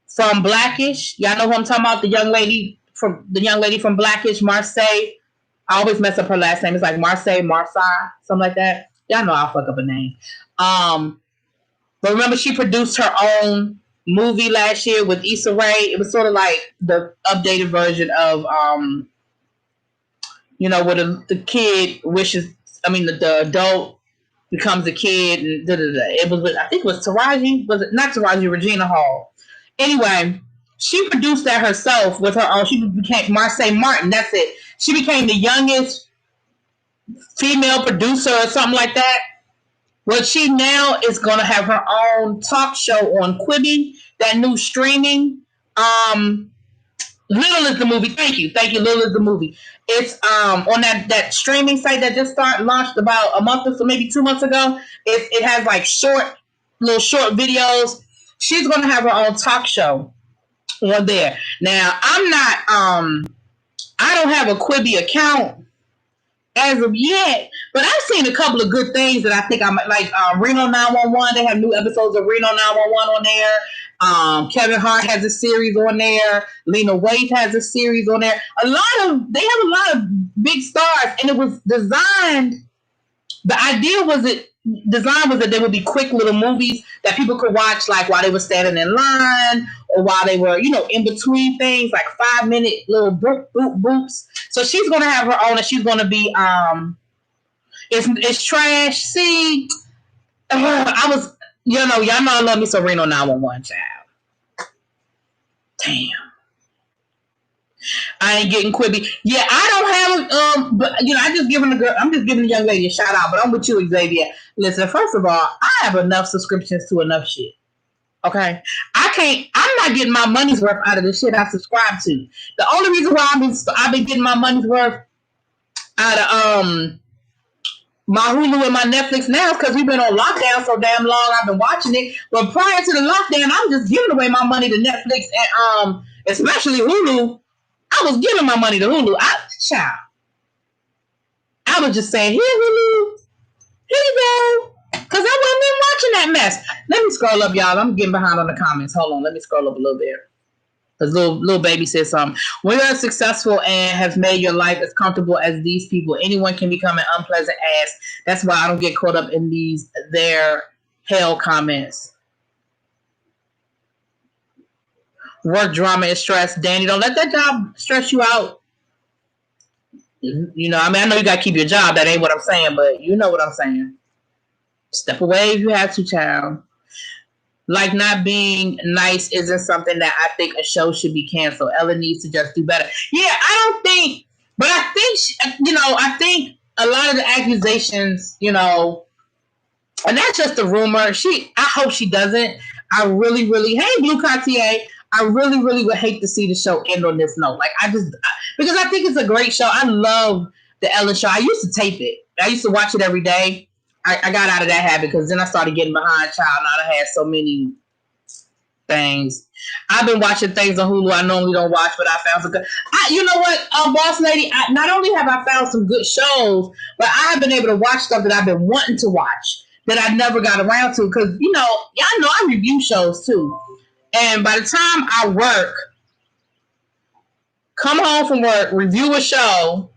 from Blackish. Y'all know who I'm talking about? The young lady from Blackish, Marseille. I always mess up her last name. It's like Marseille, something like that. Y'all know I'll fuck up a name. But remember, she produced her own movie last year with Issa Rae. It was sort of like the updated version of, you know, where the kid the adult becomes a kid. And It was with, I think it was Taraji. Was it not Taraji? Regina Hall. Anyway, she produced that herself with her own. She became Marseille Martin. That's it. She became the youngest female producer or something like that. Well, she now is going to have her own talk show on Quibi, that new streaming. Little is the movie. Thank you. Little is the movie. It's on that streaming site that just launched about a month or so, maybe 2 months ago. It has like little short videos. She's going to have her own talk show on there. Now, I don't have a Quibi account as of yet, but I've seen a couple of good things that I think I might like. Reno 911, they have new episodes of Reno 911 on there. Kevin Hart has a series on there. Lena Waithe has a series on there. They have a lot of big stars, and it was designed. The idea was that they would be quick little movies that people could watch, like while they were standing in line or while they were, you know, in between things, like 5-minute little boops. So she's going to have her own, and she's going to be, it's trash. See, y'all know I love me some Reno 911, child. Damn. I ain't getting Quibi. Yeah, I don't have but you know, I'm just giving the young lady a shout out, but I'm with you, Xavier. Listen, first of all, I have enough subscriptions to enough shit. Okay? I'm not getting my money's worth out of the shit I subscribe to. The only reason why I've been getting my money's worth out of my Hulu and my Netflix now is because we've been on lockdown so damn long. I've been watching it. But prior to the lockdown, I was just giving away my money to Netflix and especially Hulu. I was giving my money to Hulu. I was just saying, here, Hulu, here you go. Because I wasn't even watching that mess. Let me scroll up, y'all. I'm getting behind on the comments. Hold on. Let me scroll up a little bit. Because little baby said something. When you're successful and have made your life as comfortable as these people, anyone can become an unpleasant ass. That's why I don't get caught up in their hell comments. Work drama and stress. Danny, don't let that job stress you out. You know, I know you got to keep your job. That ain't what I'm saying, but you know what I'm saying. Step away if you have to, child. Like, not being nice isn't something that I think a show should be canceled. Ellen needs to just do better. Yeah, I think a lot of the accusations, you know, and that's just a rumor. I hope she doesn't. I really, really, hey, Blue Cartier, I really, really would hate to see the show end on this note. Like, because I think it's a great show. I love the Ellen Show. I used to tape it. I used to watch it every day. I got out of that habit because then I started getting behind child. Now I had so many things. I've been watching things on Hulu I normally don't watch, but I found some good. You know what, Boss Lady? Not only have I found some good shows, but I have been able to watch stuff that I've been wanting to watch that I never got around to. Because y'all know I review shows too, and by the time I work, come home from work, review a show,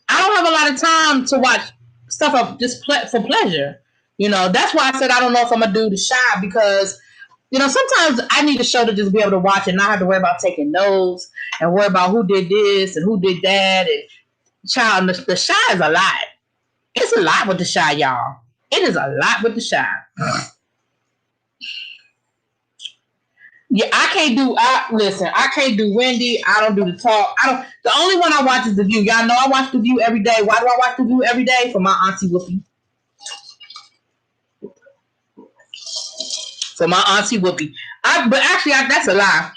I don't have a lot of time to watch stuff up just for pleasure. That's why I said I don't know if I'm gonna do The Shy because. Sometimes I need a show to just be able to watch and not have to worry about taking notes and worry about who did this and who did that. And child, the Shy is a lot. It's a lot with The Shy, y'all. It is a lot with The Shy. Yeah, I can't do Wendy. I don't do The Talk. The only one I watch is The View. Y'all know I watch The View every day. Why do I watch The View every day? For my auntie Whoopi. But actually, that's a lie.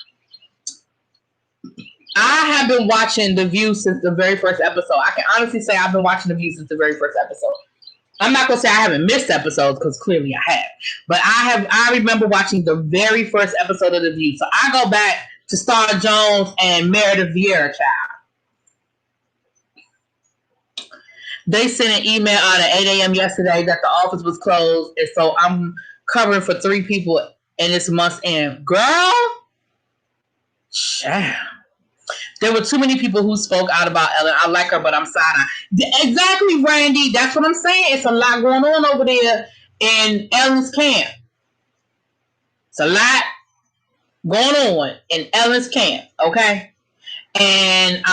I have been watching The View since the very first episode. I can honestly say I've been watching The View since the very first episode. I'm not going to say I haven't missed episodes because clearly I have. But I remember watching the very first episode of The View. So I go back to Star Jones and Meredith Vieira, child. They sent an email out at 8 a.m. yesterday that the office was closed. And so I'm covering for 3 people in this month's end. Girl, child. There were too many people who spoke out about Ellen. I like her, but I'm side-eye. Exactly, Randy. That's what I'm saying. It's a lot going on over there in Ellen's camp. It's a lot going on in Ellen's camp, okay? And,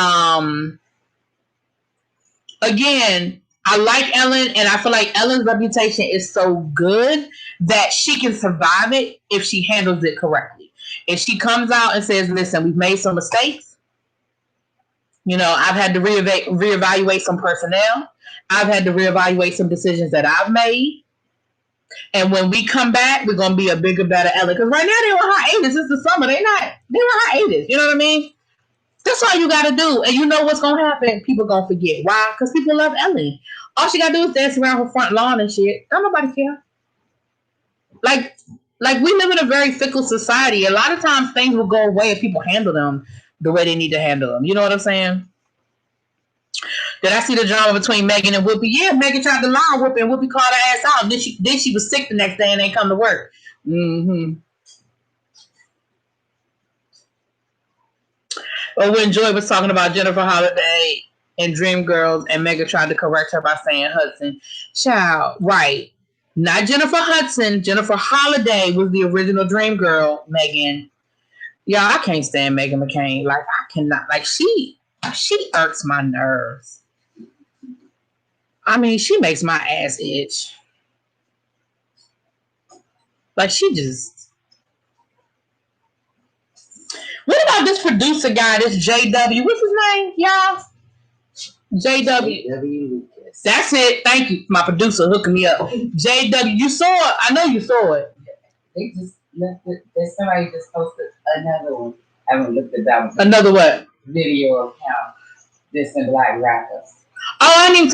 again, I like Ellen, and I feel like Ellen's reputation is so good that she can survive it if she handles it correctly. If she comes out and says, listen, we've made some mistakes. I've had to reevaluate some personnel. I've had to reevaluate some decisions that I've made. And when we come back, we're going to be a bigger, better Ellen. Because right now they're on hiatus. It's the summer. They're on hiatus. You know what I mean? That's all you got to do. And you know what's going to happen? People going to forget. Why? Because people love Ellen. All she got to do is dance around her front lawn and shit. Don't nobody care. Like we live in a very fickle society. A lot of times things will go away if people handle them the way they need to handle them. You know what I'm saying? Did I see the drama between Megan and Whoopi? Yeah, Megan tried to lie on Whoopi and Whoopi called her ass out. Then she was sick the next day and ain't come to work. Mm-hmm. But when Joy was talking about Jennifer Holliday and Dreamgirls and Megan tried to correct her by saying Hudson. Child, right. Not Jennifer Hudson. Jennifer Holliday was the original Dreamgirl, Megan. Y'all, I can't stand Meghan McCain. Like, I cannot. Like, she irks my nerves. I mean, she makes my ass itch. Like, she just... What about this producer guy, this JW? What's his name, y'all? JW. That's it. Thank you. My producer hooking me up. JW, you saw it. I know you saw it. They just left it. Somebody just posted another one. I haven't looked at that one. Another what? Video of him dissing black rappers. Oh, I didn't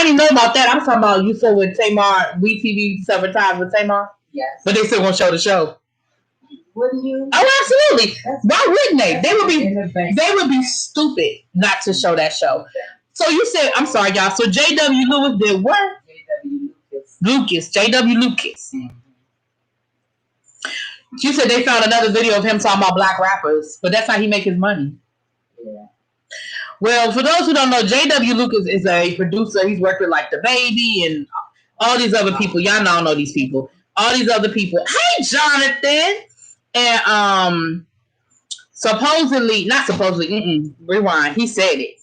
even know about that. I'm talking about you saw with Tamar, WeTV several times with Tamar. Yes. But they still gonna show the show. Wouldn't you? Oh, absolutely. Why wouldn't they? They would be stupid not to show that show. So you said, I'm sorry, y'all. So J.W. Lewis did what? J.W. Lucas. Mm-hmm. You said they found another video of him talking about black rappers, but that's how he make his money. Yeah. Well, for those who don't know, J.W. Lucas is a producer. He's worked with like The Baby and all these other people. Y'all know these people. All these other people. Hey, Jonathan. And rewind. He said it.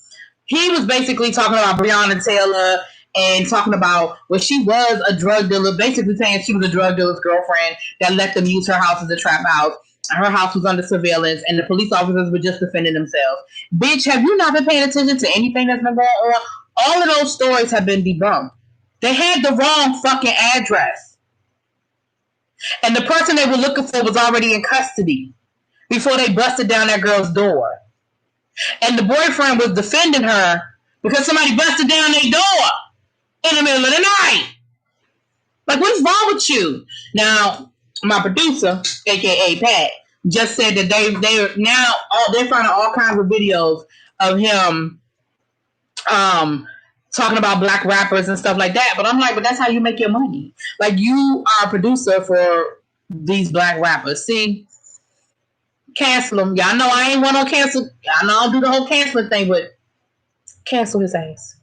He was basically talking about Breonna Taylor and talking about she was a drug dealer, basically saying she was a drug dealer's girlfriend that let them use her house as a trap house. Her house was under surveillance and the police officers were just defending themselves. Bitch, have you not been paying attention to anything that's been going on? All of those stories have been debunked. They had the wrong fucking address. And the person they were looking for was already in custody before they busted down that girl's door. And the boyfriend was defending her because somebody busted down their door in the middle of the night. wrong with you? Now, my producer, aka Pat, just said that they're now they're finding all kinds of videos of him talking about black rappers and stuff like that. But I'm like, but that's how you make your money. Like, you are a producer for these black rappers. See, cancel them. Y'all know I ain't want to cancel. Y'all know I don't do the whole canceling thing, but cancel his ass.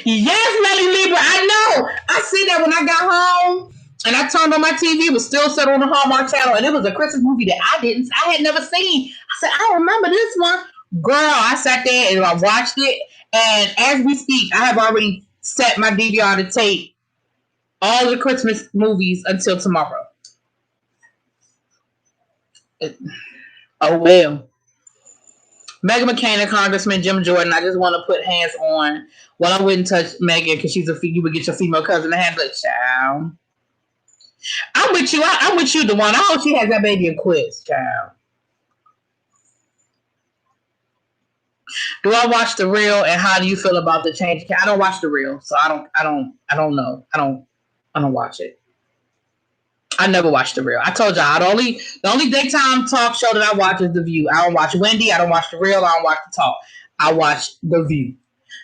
Yes, Melly Libra, I know. I see that when I got home and I turned on my TV, it was still set on the Hallmark channel, and it was a Christmas movie that I had never seen. I said, I remember this one. Girl, I sat there and I watched it, and as we speak, I have already set my DVR to tape all the Christmas movies until tomorrow. Oh, well. Meghan McCain and Congressman Jim Jordan, I just want to put hands on. Well, I wouldn't touch Meghan because you would get your female cousin to handle it, child. I'm with you. I'm with you, DeWan. I hope she has that baby and quits, child. Do I watch The Real, and how do you feel about the change? I don't watch The Real, so I don't know. I don't watch it. I never watched The Real. I told y'all the only daytime talk show that I watch is The View. I don't watch Wendy. I don't watch The Real. I don't watch The Talk. I watch The View.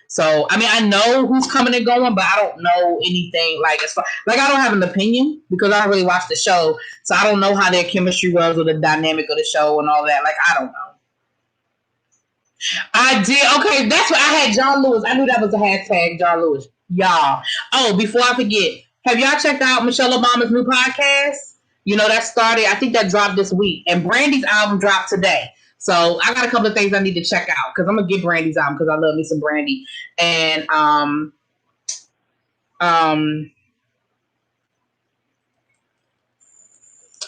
So I mean, I know who's coming and going, but I don't know anything like as far like I don't have an opinion because I don't really watch the show, so I don't know how their chemistry was or the dynamic of the show and all that. Like I don't know. I did. Okay, that's what I had. John Lewis. I knew that was a hashtag. John Lewis. Y'all. Oh, before I forget. Have y'all checked out Michelle Obama's new podcast? You know, that started, I think that dropped this week. And Brandy's album dropped today. So I got a couple of things I need to check out because I'm going to get Brandy's album because I love me some Brandy. And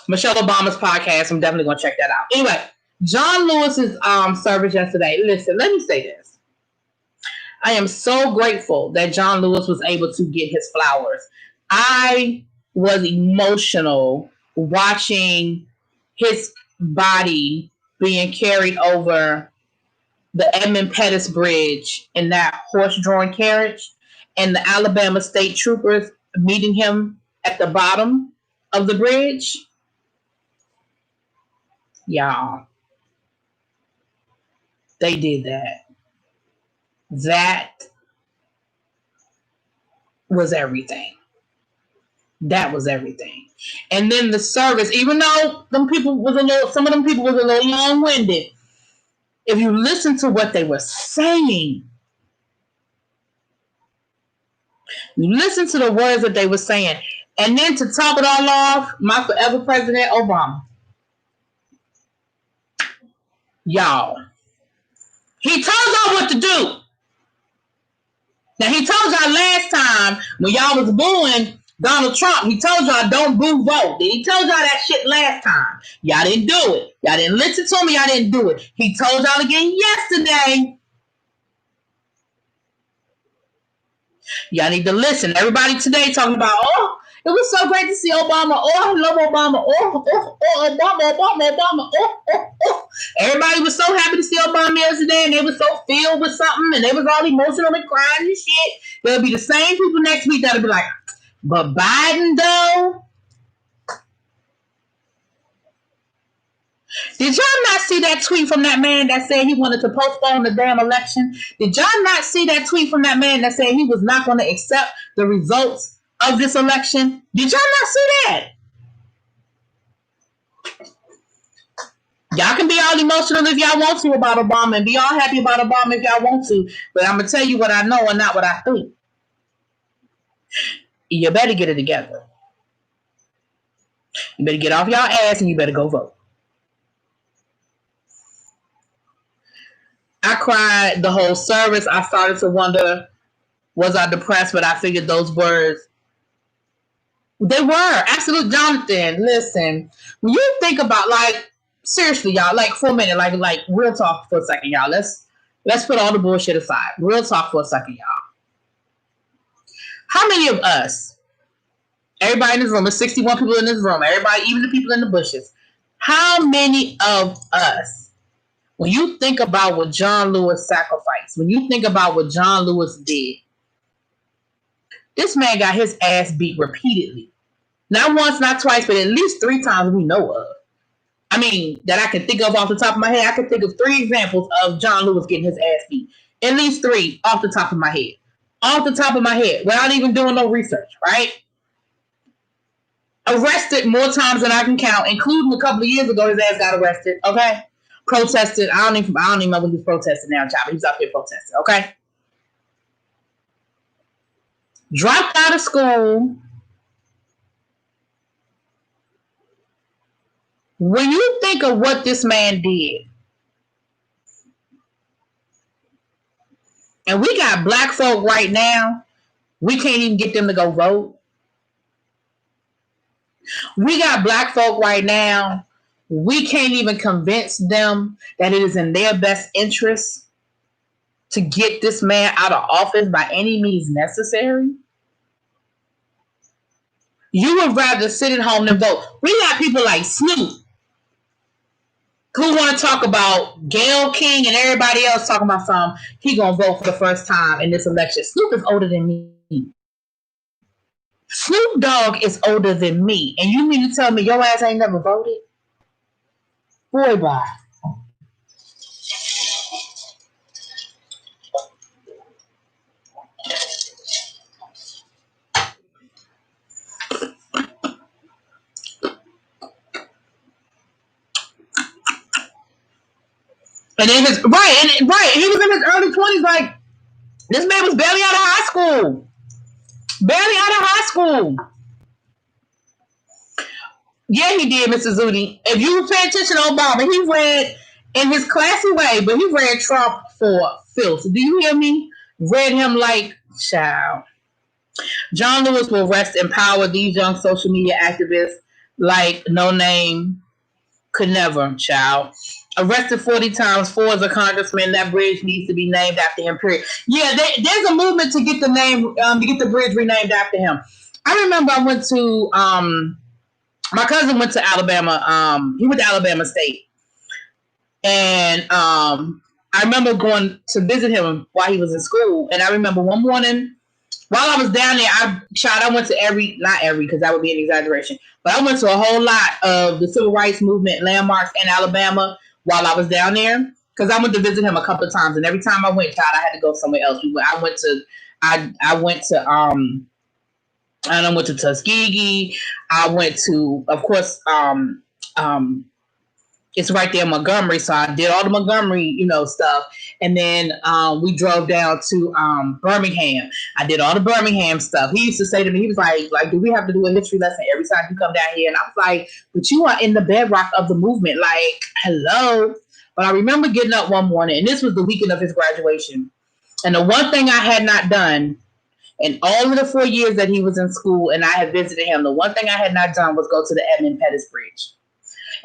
Michelle Obama's podcast, I'm definitely going to check that out. Anyway, John Lewis's service yesterday. Listen, let me say this. I am so grateful that John Lewis was able to get his flowers. I was emotional watching his body being carried over the Edmund Pettus Bridge in that horse-drawn carriage and the Alabama State Troopers meeting him at the bottom of the bridge. Y'all, they did that. That was everything. That was everything. And then the service, even though some of them people was a little long-winded, if you listen to what they were saying, you listen to the words that they were saying, and then to top it all off, my forever president, Obama. Y'all. He told y'all what to do. Now, he told y'all last time when y'all was booing Donald Trump, he told y'all don't boo vote. He told y'all that shit last time. Y'all didn't do it. Y'all didn't listen to him. Y'all didn't do it. He told y'all again yesterday. Y'all need to listen. Everybody today talking about, oh, it was so great to see Obama. Oh, I love Obama. Obama. Everybody was so happy to see Obama yesterday, and they were so filled with something, and they was all emotional and crying and shit. There'll be the same people next week that'll be like, but Biden, though? Did y'all not see that tweet from that man that said he wanted to postpone the damn election? Did y'all not see that tweet from that man that said he was not going to accept the results of this election? Did y'all not see that? Y'all can be all emotional if y'all want to about Obama and be all happy about Obama if y'all want to. But I'm going to tell you what I know and not what I think. You better get it together. You better get off y'all ass and you better go vote. I cried the whole service. I started to wonder, was I depressed? But I figured those words, they were. Absolute Jonathan, listen. When you think about, like, seriously, y'all, like, for a minute, like real talk for a second, y'all. Let's put all the bullshit aside. Real talk for a second, y'all. How many of us, everybody in this room, there's 61 people in this room, everybody, even the people in the bushes, how many of us, when you think about what John Lewis sacrificed, when you think about what John Lewis did, This man got his ass beat repeatedly. Not once, not twice, but at least 3 times we know of. I mean, that I can think of off the top of my head. I can think of 3 examples of John Lewis getting his ass beat. At least 3 off the top of my head. Off the top of my head, without even doing no research, right? Arrested more times than I can count, including a couple of years ago, his ass got arrested, okay? Protested. I don't even know when he's protesting now, child, but he's out there protesting, okay? Dropped out of school. When you think of what this man did, and we got black folk right now, we can't even get them to go vote. We got black folk right now, we can't even convince them that it is in their best interest to get this man out of office by any means necessary. You would rather sit at home than vote. We got people like Snoop who want to talk about Gayle King and everybody else talking about something. He gonna vote for the first time in this election. Snoop is older than me. Snoop Dogg is older than me. And you mean to tell me your ass ain't never voted? Boy, bye. And then he was in his early 20s, like, this man was barely out of high school. Barely out of high school. Yeah, he did, Mr. Zudi. If you pay attention to Obama, he read in his classy way, but he read Trump for filth. Do you hear me? Read him like, child. John Lewis will rest in power these young social media activists like No Name could never, child. Arrested 40 times, 4 as a congressman. That bridge needs to be named after him. Period. Yeah, there's a movement to get the name, to get the bridge renamed after him. I remember I went to my cousin went to Alabama. He went to Alabama State, and I remember going to visit him while he was in school. And I remember one morning while I was down there, I went to not every, because that would be an exaggeration, but I went to a whole lot of the civil rights movement landmarks in Alabama while I was down there, because I went to visit him a couple of times, and every time I went, child, I had to go somewhere else. I went to Tuskegee. I went to, of course, it's right there in Montgomery, so I did all the Montgomery, stuff. And then we drove down to Birmingham. I did all the Birmingham stuff. He used to say to me, he was like, do we have to do a history lesson every time you come down here? And I was like, but you are in the bedrock of the movement. Like, hello. But I remember getting up one morning, and this was the weekend of his graduation. And the one thing I had not done in all of the 4 years that he was in school and I had visited him, the one thing I had not done was go to the Edmund Pettus Bridge.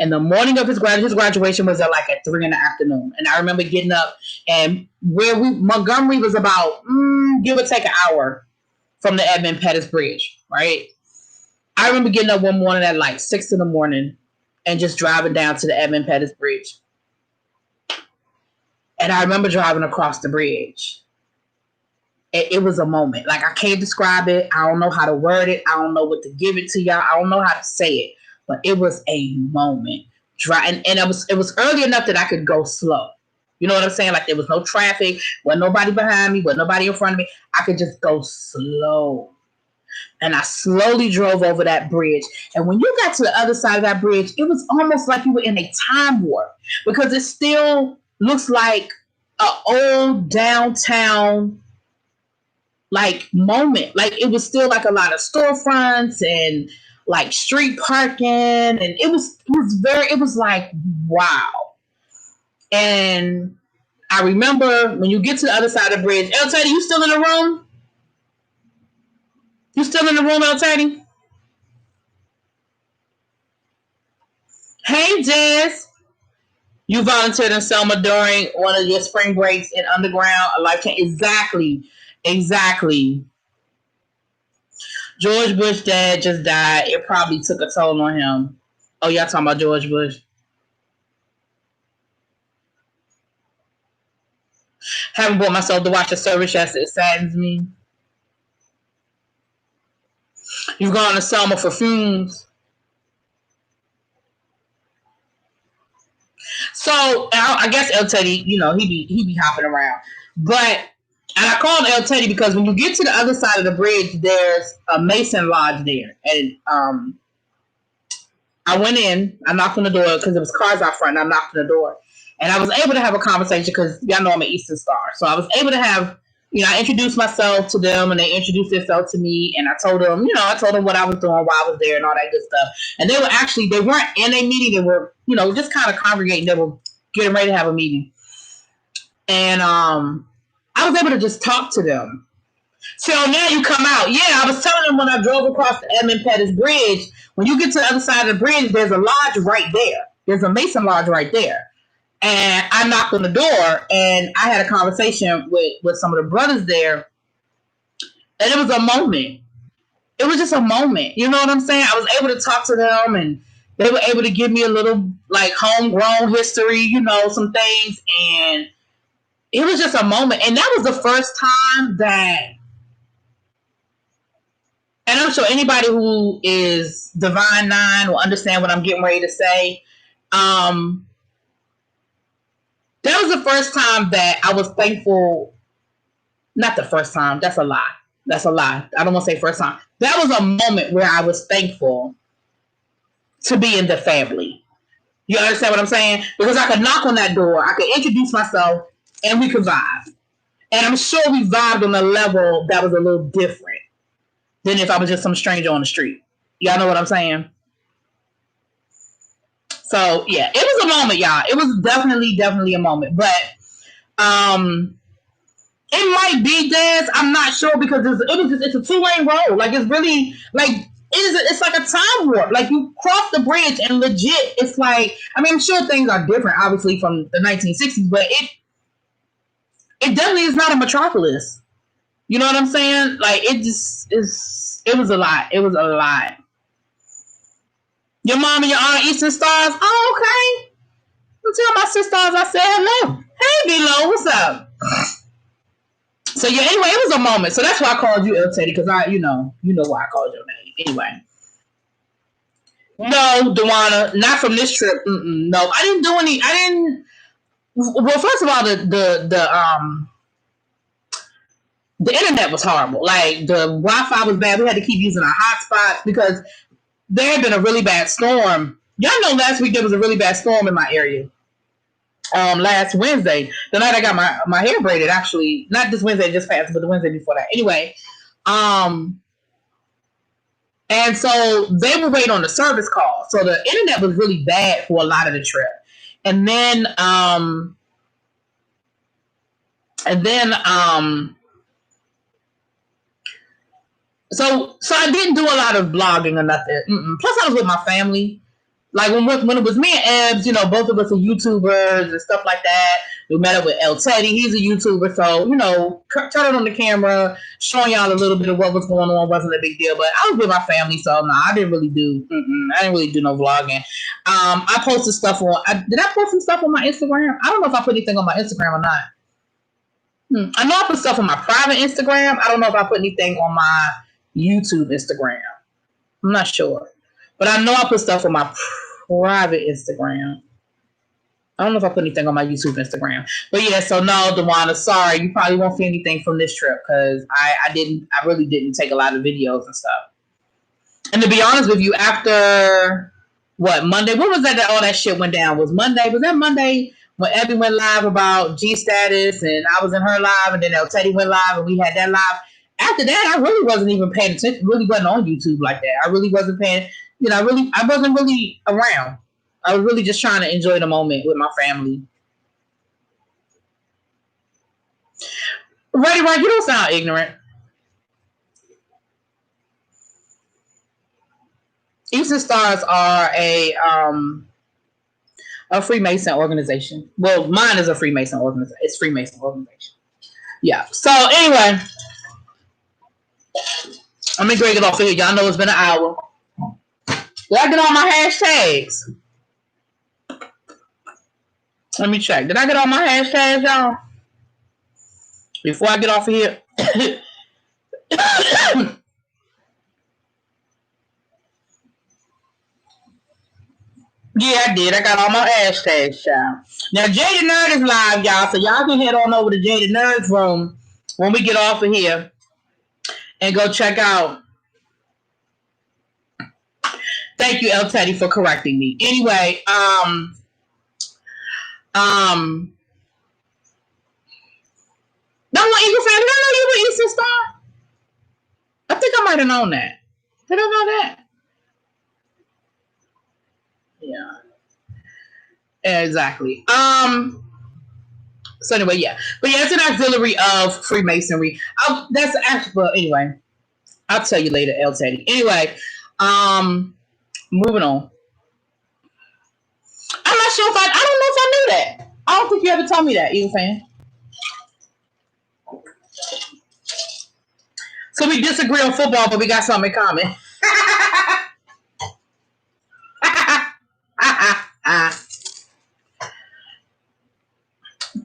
And the morning of his graduation was at 3 in the afternoon. And I remember getting up, and Montgomery was about, give or take an hour from the Edmund Pettus Bridge, right? I remember getting up one morning at 6 in the morning and just driving down to the Edmund Pettus Bridge. And I remember driving across the bridge. It was a moment. Like, I can't describe it. I don't know how to word it. I don't know what to give it to y'all. I don't know how to say it. But it was a moment. And it was early enough that I could go slow. You know what I'm saying? Like, there was no traffic. Wasn't nobody behind me. Wasn't nobody in front of me. I could just go slow. And I slowly drove over that bridge. And when you got to the other side of that bridge, it was almost like you were in a time warp. Because it still looks like an old downtown moment. Like, it was still a lot of storefronts and street parking, and it was like, wow. And I remember when you get to the other side of the bridge, El Teddy, you still in the room? You still in the room, El Teddy? Hey, Jazz. You volunteered in Selma during one of your spring breaks in Underground, a life change. Exactly. George Bush's dad just died. It probably took a toll on him. Oh, y'all talking about George Bush? Haven't bought myself to watch the service yet. It saddens me. You've gone to Selma for fumes. So I guess El Teddy, he be hopping around. And I called El Teddy because when you get to the other side of the bridge, there's a Mason Lodge there, and I went in. I knocked on the door because there was cars out front. And I knocked on the door, and I was able to have a conversation because y'all know I'm an Eastern Star, so I was able to have. I introduced myself to them, and they introduced themselves to me, and I told them, what I was doing while I was there and all that good stuff. And they weren't in a meeting. They were, just kind of congregating. They were getting ready to have a meeting. And I was able to just talk to them. So now you come out. Yeah, I was telling them when I drove across the Edmund Pettus Bridge, when you get to the other side of the bridge, there's a lodge right there. There's a Mason Lodge right there. And I knocked on the door, and I had a conversation with some of the brothers there. And it was a moment. It was just a moment. You know what I'm saying? I was able to talk to them, and they were able to give me a little, like, homegrown history, some things. And it was just a moment. And that was the first time that, and I'm sure anybody who is Divine Nine will understand what I'm getting ready to say. That was the first time that I was thankful. Not the first time. That's a lie. I don't want to say first time. That was a moment where I was thankful to be in the family. You understand what I'm saying? Because I could knock on that door. I could introduce myself, and we could vibe. And I'm sure we vibed on a level that was a little different than if I was just some stranger on the street. Y'all know what I'm saying? So, yeah, it was a moment, y'all. It was definitely a moment. But it might be dance. I'm not sure because it's a 2-lane road. Like, it's really, like, it's like a time warp. Like, you cross the bridge and legit, it's like, I mean, I'm sure things are different, obviously, from the 1960s, but it definitely is not a metropolis. You know what I'm saying? Like, it was a lot. It was a lot. Your mom and your aunt Eastern Stars? Oh, okay. I'll tell my sisters I said hello. Hey, B-Lo, what's up? So, yeah, anyway, it was a moment. So that's why I called you El Teddy, because you know why I called your name. Anyway. No, Dewana, not from this trip. No, I didn't do any. Well, first of all, the internet was horrible. Like, the Wi-Fi was bad. We had to keep using our hotspots because there had been a really bad storm. Y'all know last week there was a really bad storm in my area. Last Wednesday, the night I got my hair braided, actually, not this Wednesday just passed, but the Wednesday before that. Anyway, and so they were waiting on the service call. So the internet was really bad for a lot of the trip. And then so I didn't do a lot of blogging or nothing. Plus I was with my family. Like when it was me and Ebbs, both of us are YouTubers and stuff like that. We met up with El Teddy. He's a YouTuber. So, turning on the camera, showing y'all a little bit of what was going on wasn't a big deal. But I was with my family, so no, I didn't really do no vlogging. I posted stuff did I post some stuff on my Instagram? I don't know if I put anything on my Instagram or not. I know I put stuff on my private Instagram. I don't know if I put anything on my YouTube Instagram. I'm not sure. But I know I put stuff on my private Instagram. I don't know if I put anything on my YouTube Instagram. But yeah, so no, Dewana, sorry. You probably won't see anything from this trip because I really didn't take a lot of videos and stuff. And to be honest with you, after Monday? What was that all that shit went down? Was that Monday when Abby went live about G Status and I was in her live and then El Teddy went live and we had that live? After that, I really wasn't even paying attention. Really wasn't on YouTube like that. I really wasn't paying. I wasn't really around. I was really just trying to enjoy the moment with my family. Ready, right? You don't sound ignorant. Eastern Stars are a Freemason organization. Well, mine is a Freemason organization. It's Freemason organization. Yeah. So anyway, I'm gonna get off of here. Y'all know it's been an hour. Did I get all my hashtags? Let me check. Did I get all my hashtags, y'all? Before I get off of here. Yeah, I did. I got all my hashtags, y'all. Now, Jaded Nerd is live, y'all, so y'all can head on over to Jaded Nerd's room when we get off of here and go check out. Thank you, El Teddy, for correcting me. Anyway, no one Eagle fan. Did I know you were Eastern Star? I think I might have known that. Did I know that? Yeah. Exactly. So anyway, yeah. But yeah, it's an auxiliary of Freemasonry. That's actually, but anyway, I'll tell you later, El Teddy. Anyway, moving on. I'm not sure if I don't know if I knew that. I don't think you ever told me that, Eagle fan. So we disagree on football, but we got something in common.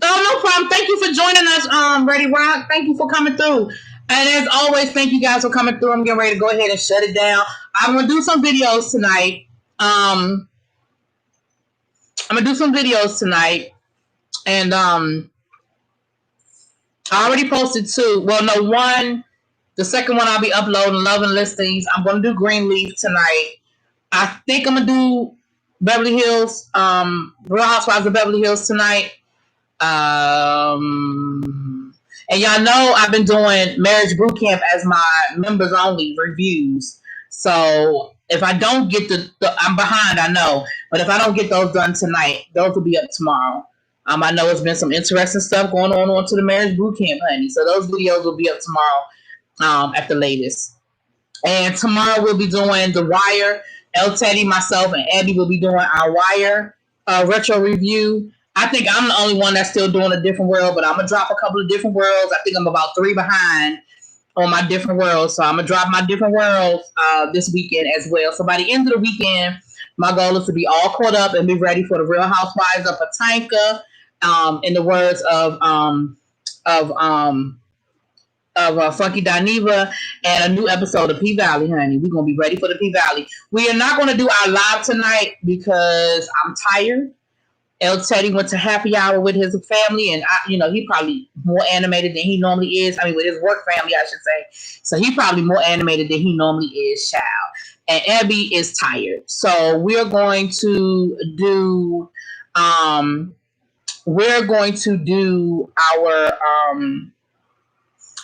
Oh, no problem. Thank you for joining us, Ready Rock. Thank you for coming through. And as always, thank you guys for coming through. I'm getting ready to go ahead and shut it down. I'm gonna do some videos tonight. And I already posted two. Well, no, one. The second one I'll be uploading Love and Listings. I'm gonna do Greenleaf tonight. I think I'm gonna do Beverly Hills, Real Housewives of Beverly Hills tonight. And y'all know I've been doing Marriage Boot Camp as my members only reviews. So if I don't get I'm behind, I know. But if I don't get those done tonight, those will be up tomorrow. I know it's been some interesting stuff going on to the Marriage Boot Camp, honey. So those videos will be up tomorrow at the latest. And tomorrow we'll be doing The Wire. El Teddy, myself, and Abby will be doing our Wire retro review. I think I'm the only one that's still doing a different world, but I'm going to drop a couple of different worlds. I think I'm about 3 behind on my different worlds. So I'm going to drop my different worlds this weekend as well. So by the end of the weekend, my goal is to be all caught up and be ready for the Real Housewives of Patanka. In the words of Funky Dineva and a new episode of P Valley, honey. We're going to be ready for the P Valley. We are not going to do our live tonight because I'm tired. El Teddy went to happy hour with his family, and he probably more animated than he normally is. I mean, with his work family, I should say. So he probably more animated than he normally is, child. And Abby is tired. So we're going to do our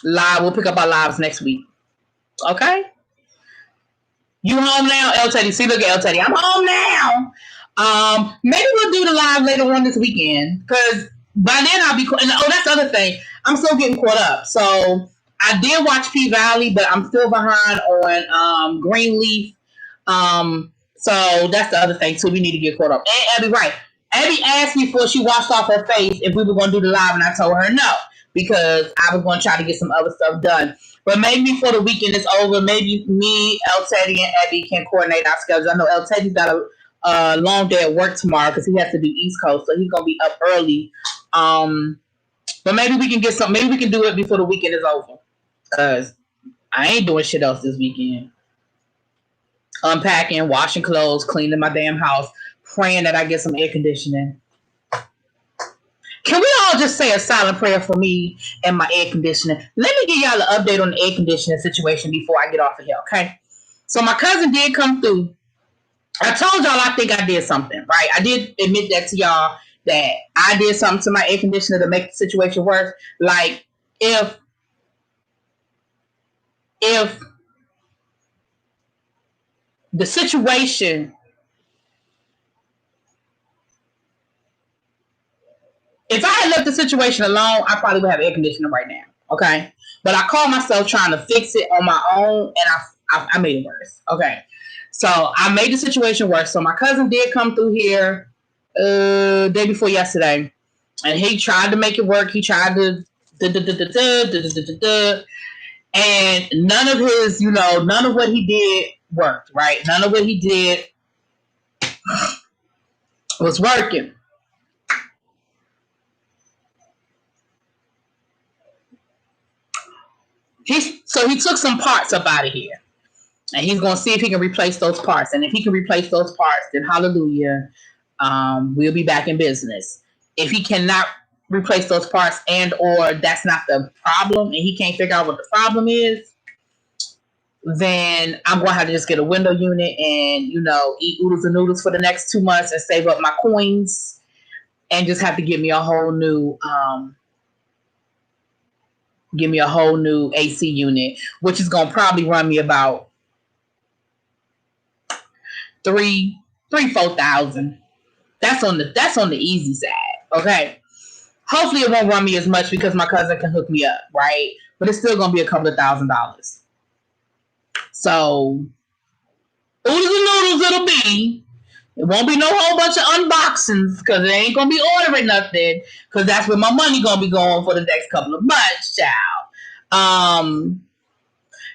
live. We'll pick up our lives next week. Okay? You home now, El Teddy? See, look at El Teddy. I'm home now. Maybe we'll do the live later on this weekend because by then I'll be. That's the other thing. I'm still getting caught up. So I did watch P Valley, but I'm still behind on Greenleaf. So that's the other thing too. We need to get caught up. And Abby, right? Abby asked me before she washed off her face if we were going to do the live, and I told her no because I was going to try to get some other stuff done. But maybe before the weekend is over, maybe me, El Teddy, and Abby can coordinate our schedules. I know El Teddy's got a long day at work tomorrow because he has to do East Coast, so he's gonna be up early. But maybe we can get some. Maybe we can do it before the weekend is over because I ain't doing shit else this weekend. Unpacking, washing clothes, cleaning my damn house, praying that I get some air conditioning. Can we all just say a silent prayer for me and my air conditioning? Let me give y'all an update on the air conditioning situation before I get off of here, okay? So my cousin did come through. I told y'all I think I did something, right? I did admit that to y'all that I did something to my air conditioner to make the situation worse. Like if the situation, if I had left the situation alone, I probably would have air conditioning right now, okay? But I caught myself trying to fix it on my own, and I made it worse, okay? So I made the situation worse. So my cousin did come through here day before yesterday, and he tried to make it work. He tried to and none of what he did worked, right? None of what he did was working. So he took some parts up out of here. and he's going to see if he can replace those parts. And if he can replace those parts, then hallelujah, we'll be back in business. If he cannot replace those parts and or that's not the problem and he can't figure out what the problem is, then I'm going to have to just get a window unit and, eat oodles and noodles for the next 2 months and save up my coins and just have to get me a whole new AC unit, which is going to probably run me about 4,000. That's on the easy side. Okay. Hopefully it won't run me as much because my cousin can hook me up, right? But it's still gonna be a couple of $1,000s. So oodles and noodles it'll be. It won't be no whole bunch of unboxings because it ain't gonna be ordering nothing because that's where my money gonna be going for the next couple of months, child.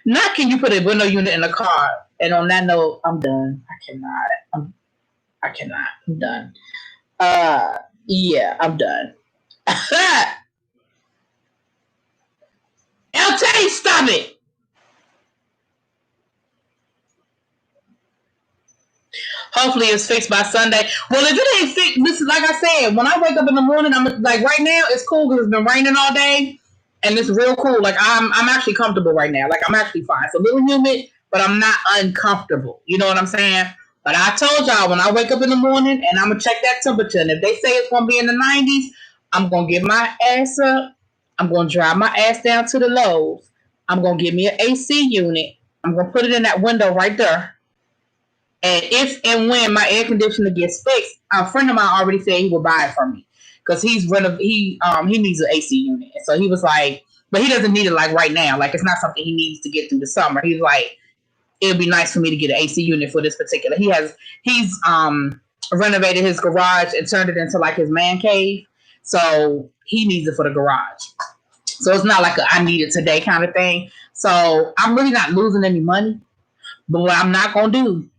Not can you put a window unit in a car? And on that note, I'm done. I cannot. I'm done. Yeah, I'm done. LT, stop it. Hopefully it's fixed by Sunday. Well, if it ain't fixed, this is like I said, when I wake up in the morning, I'm like right now it's cool because it's been raining all day, and it's real cool. Like I'm actually comfortable right now. Like I'm actually fine. It's a little humid, but I'm not uncomfortable. You know what I'm saying? But I told y'all when I wake up in the morning and I'm gonna check that temperature, and if they say it's gonna be in the 90s, I'm gonna get my ass up. I'm gonna drive my ass down to the Lowe's. I'm gonna get me an AC unit. I'm gonna put it in that window right there. And if and when my air conditioner gets fixed, a friend of mine already said he will buy it from me because he needs an AC unit. So he was like, but he doesn't need it like right now. Like it's not something he needs to get through the summer. He's like, it'd be nice for me to get an AC unit for this particular. He's renovated his garage and turned it into like his man cave. So he needs it for the garage. So it's not like I need it today kind of thing. So I'm really not losing any money. But what I'm not gonna do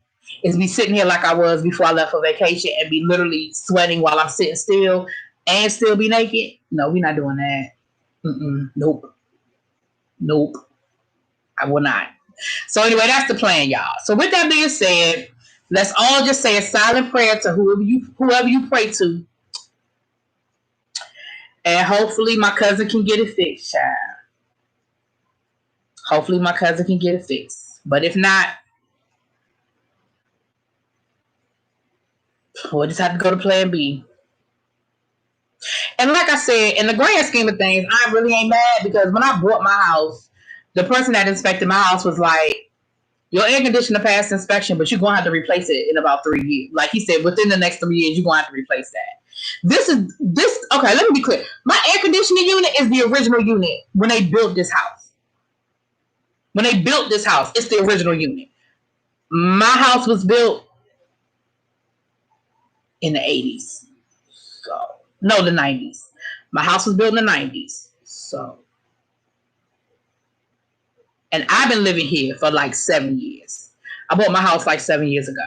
is be sitting here like I was before I left for vacation and be literally sweating while I'm sitting still and still be naked. No, we're not doing that. Nope. I will not. So anyway, that's the plan, y'all. So with that being said, let's all just say a silent prayer to whoever you pray to. And hopefully my cousin can get it fixed, child. Hopefully my cousin can get it fixed. But if not, we'll just have to go to plan B. And like I said, in the grand scheme of things, I really ain't mad because when I bought my house, the person that inspected my house was like, your air conditioner passed inspection, but you're going to have to replace it in about 3 years. Like he said, within the next 3 years, you're going to have to replace that. Okay, let me be clear. My air conditioning unit is the original unit when they built this house. When they built this house, it's the original unit. My house was built in the 80s. No, the 90s. My house was built in the 90s. So, and I've been living here for like 7 years. I bought my house like 7 years ago.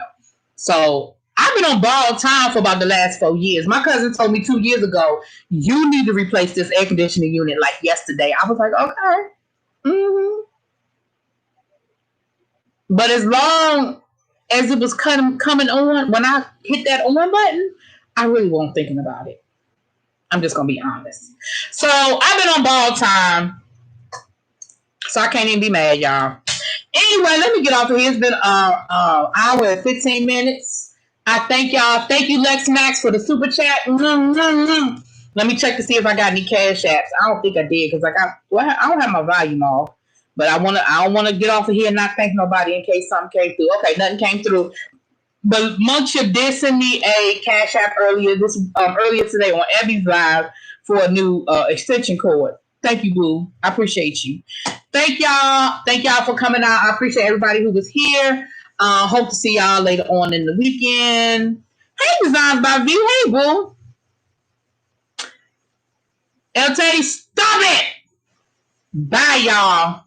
So I've been on borrowed time for about the last 4 years. My cousin told me 2 years ago, you need to replace this air conditioning unit like yesterday. I was like, okay. Mm-hmm. But as long as it was coming on, when I hit that on button, I really wasn't thinking about it. I'm just going to be honest. So I've been on borrowed time. So I can't even be mad, y'all. Anyway, let me get off of here. It's been an hour and 15 minutes. I thank y'all. Thank you, Lex Max, for the super chat. Let me check to see if I got any cash apps. I don't think I did because I don't have my volume off. But I don't want to get off of here and not thank nobody in case something came through. Okay, nothing came through. But Monkship did send me a cash app earlier today on Abby's Live for a new extension cord. Thank you, boo. I appreciate you. Thank y'all for coming out. I appreciate everybody who was here. Hope to see y'all later on in the weekend. Hey, Designs by View. Hey, boo. LT, stop it. Bye, y'all.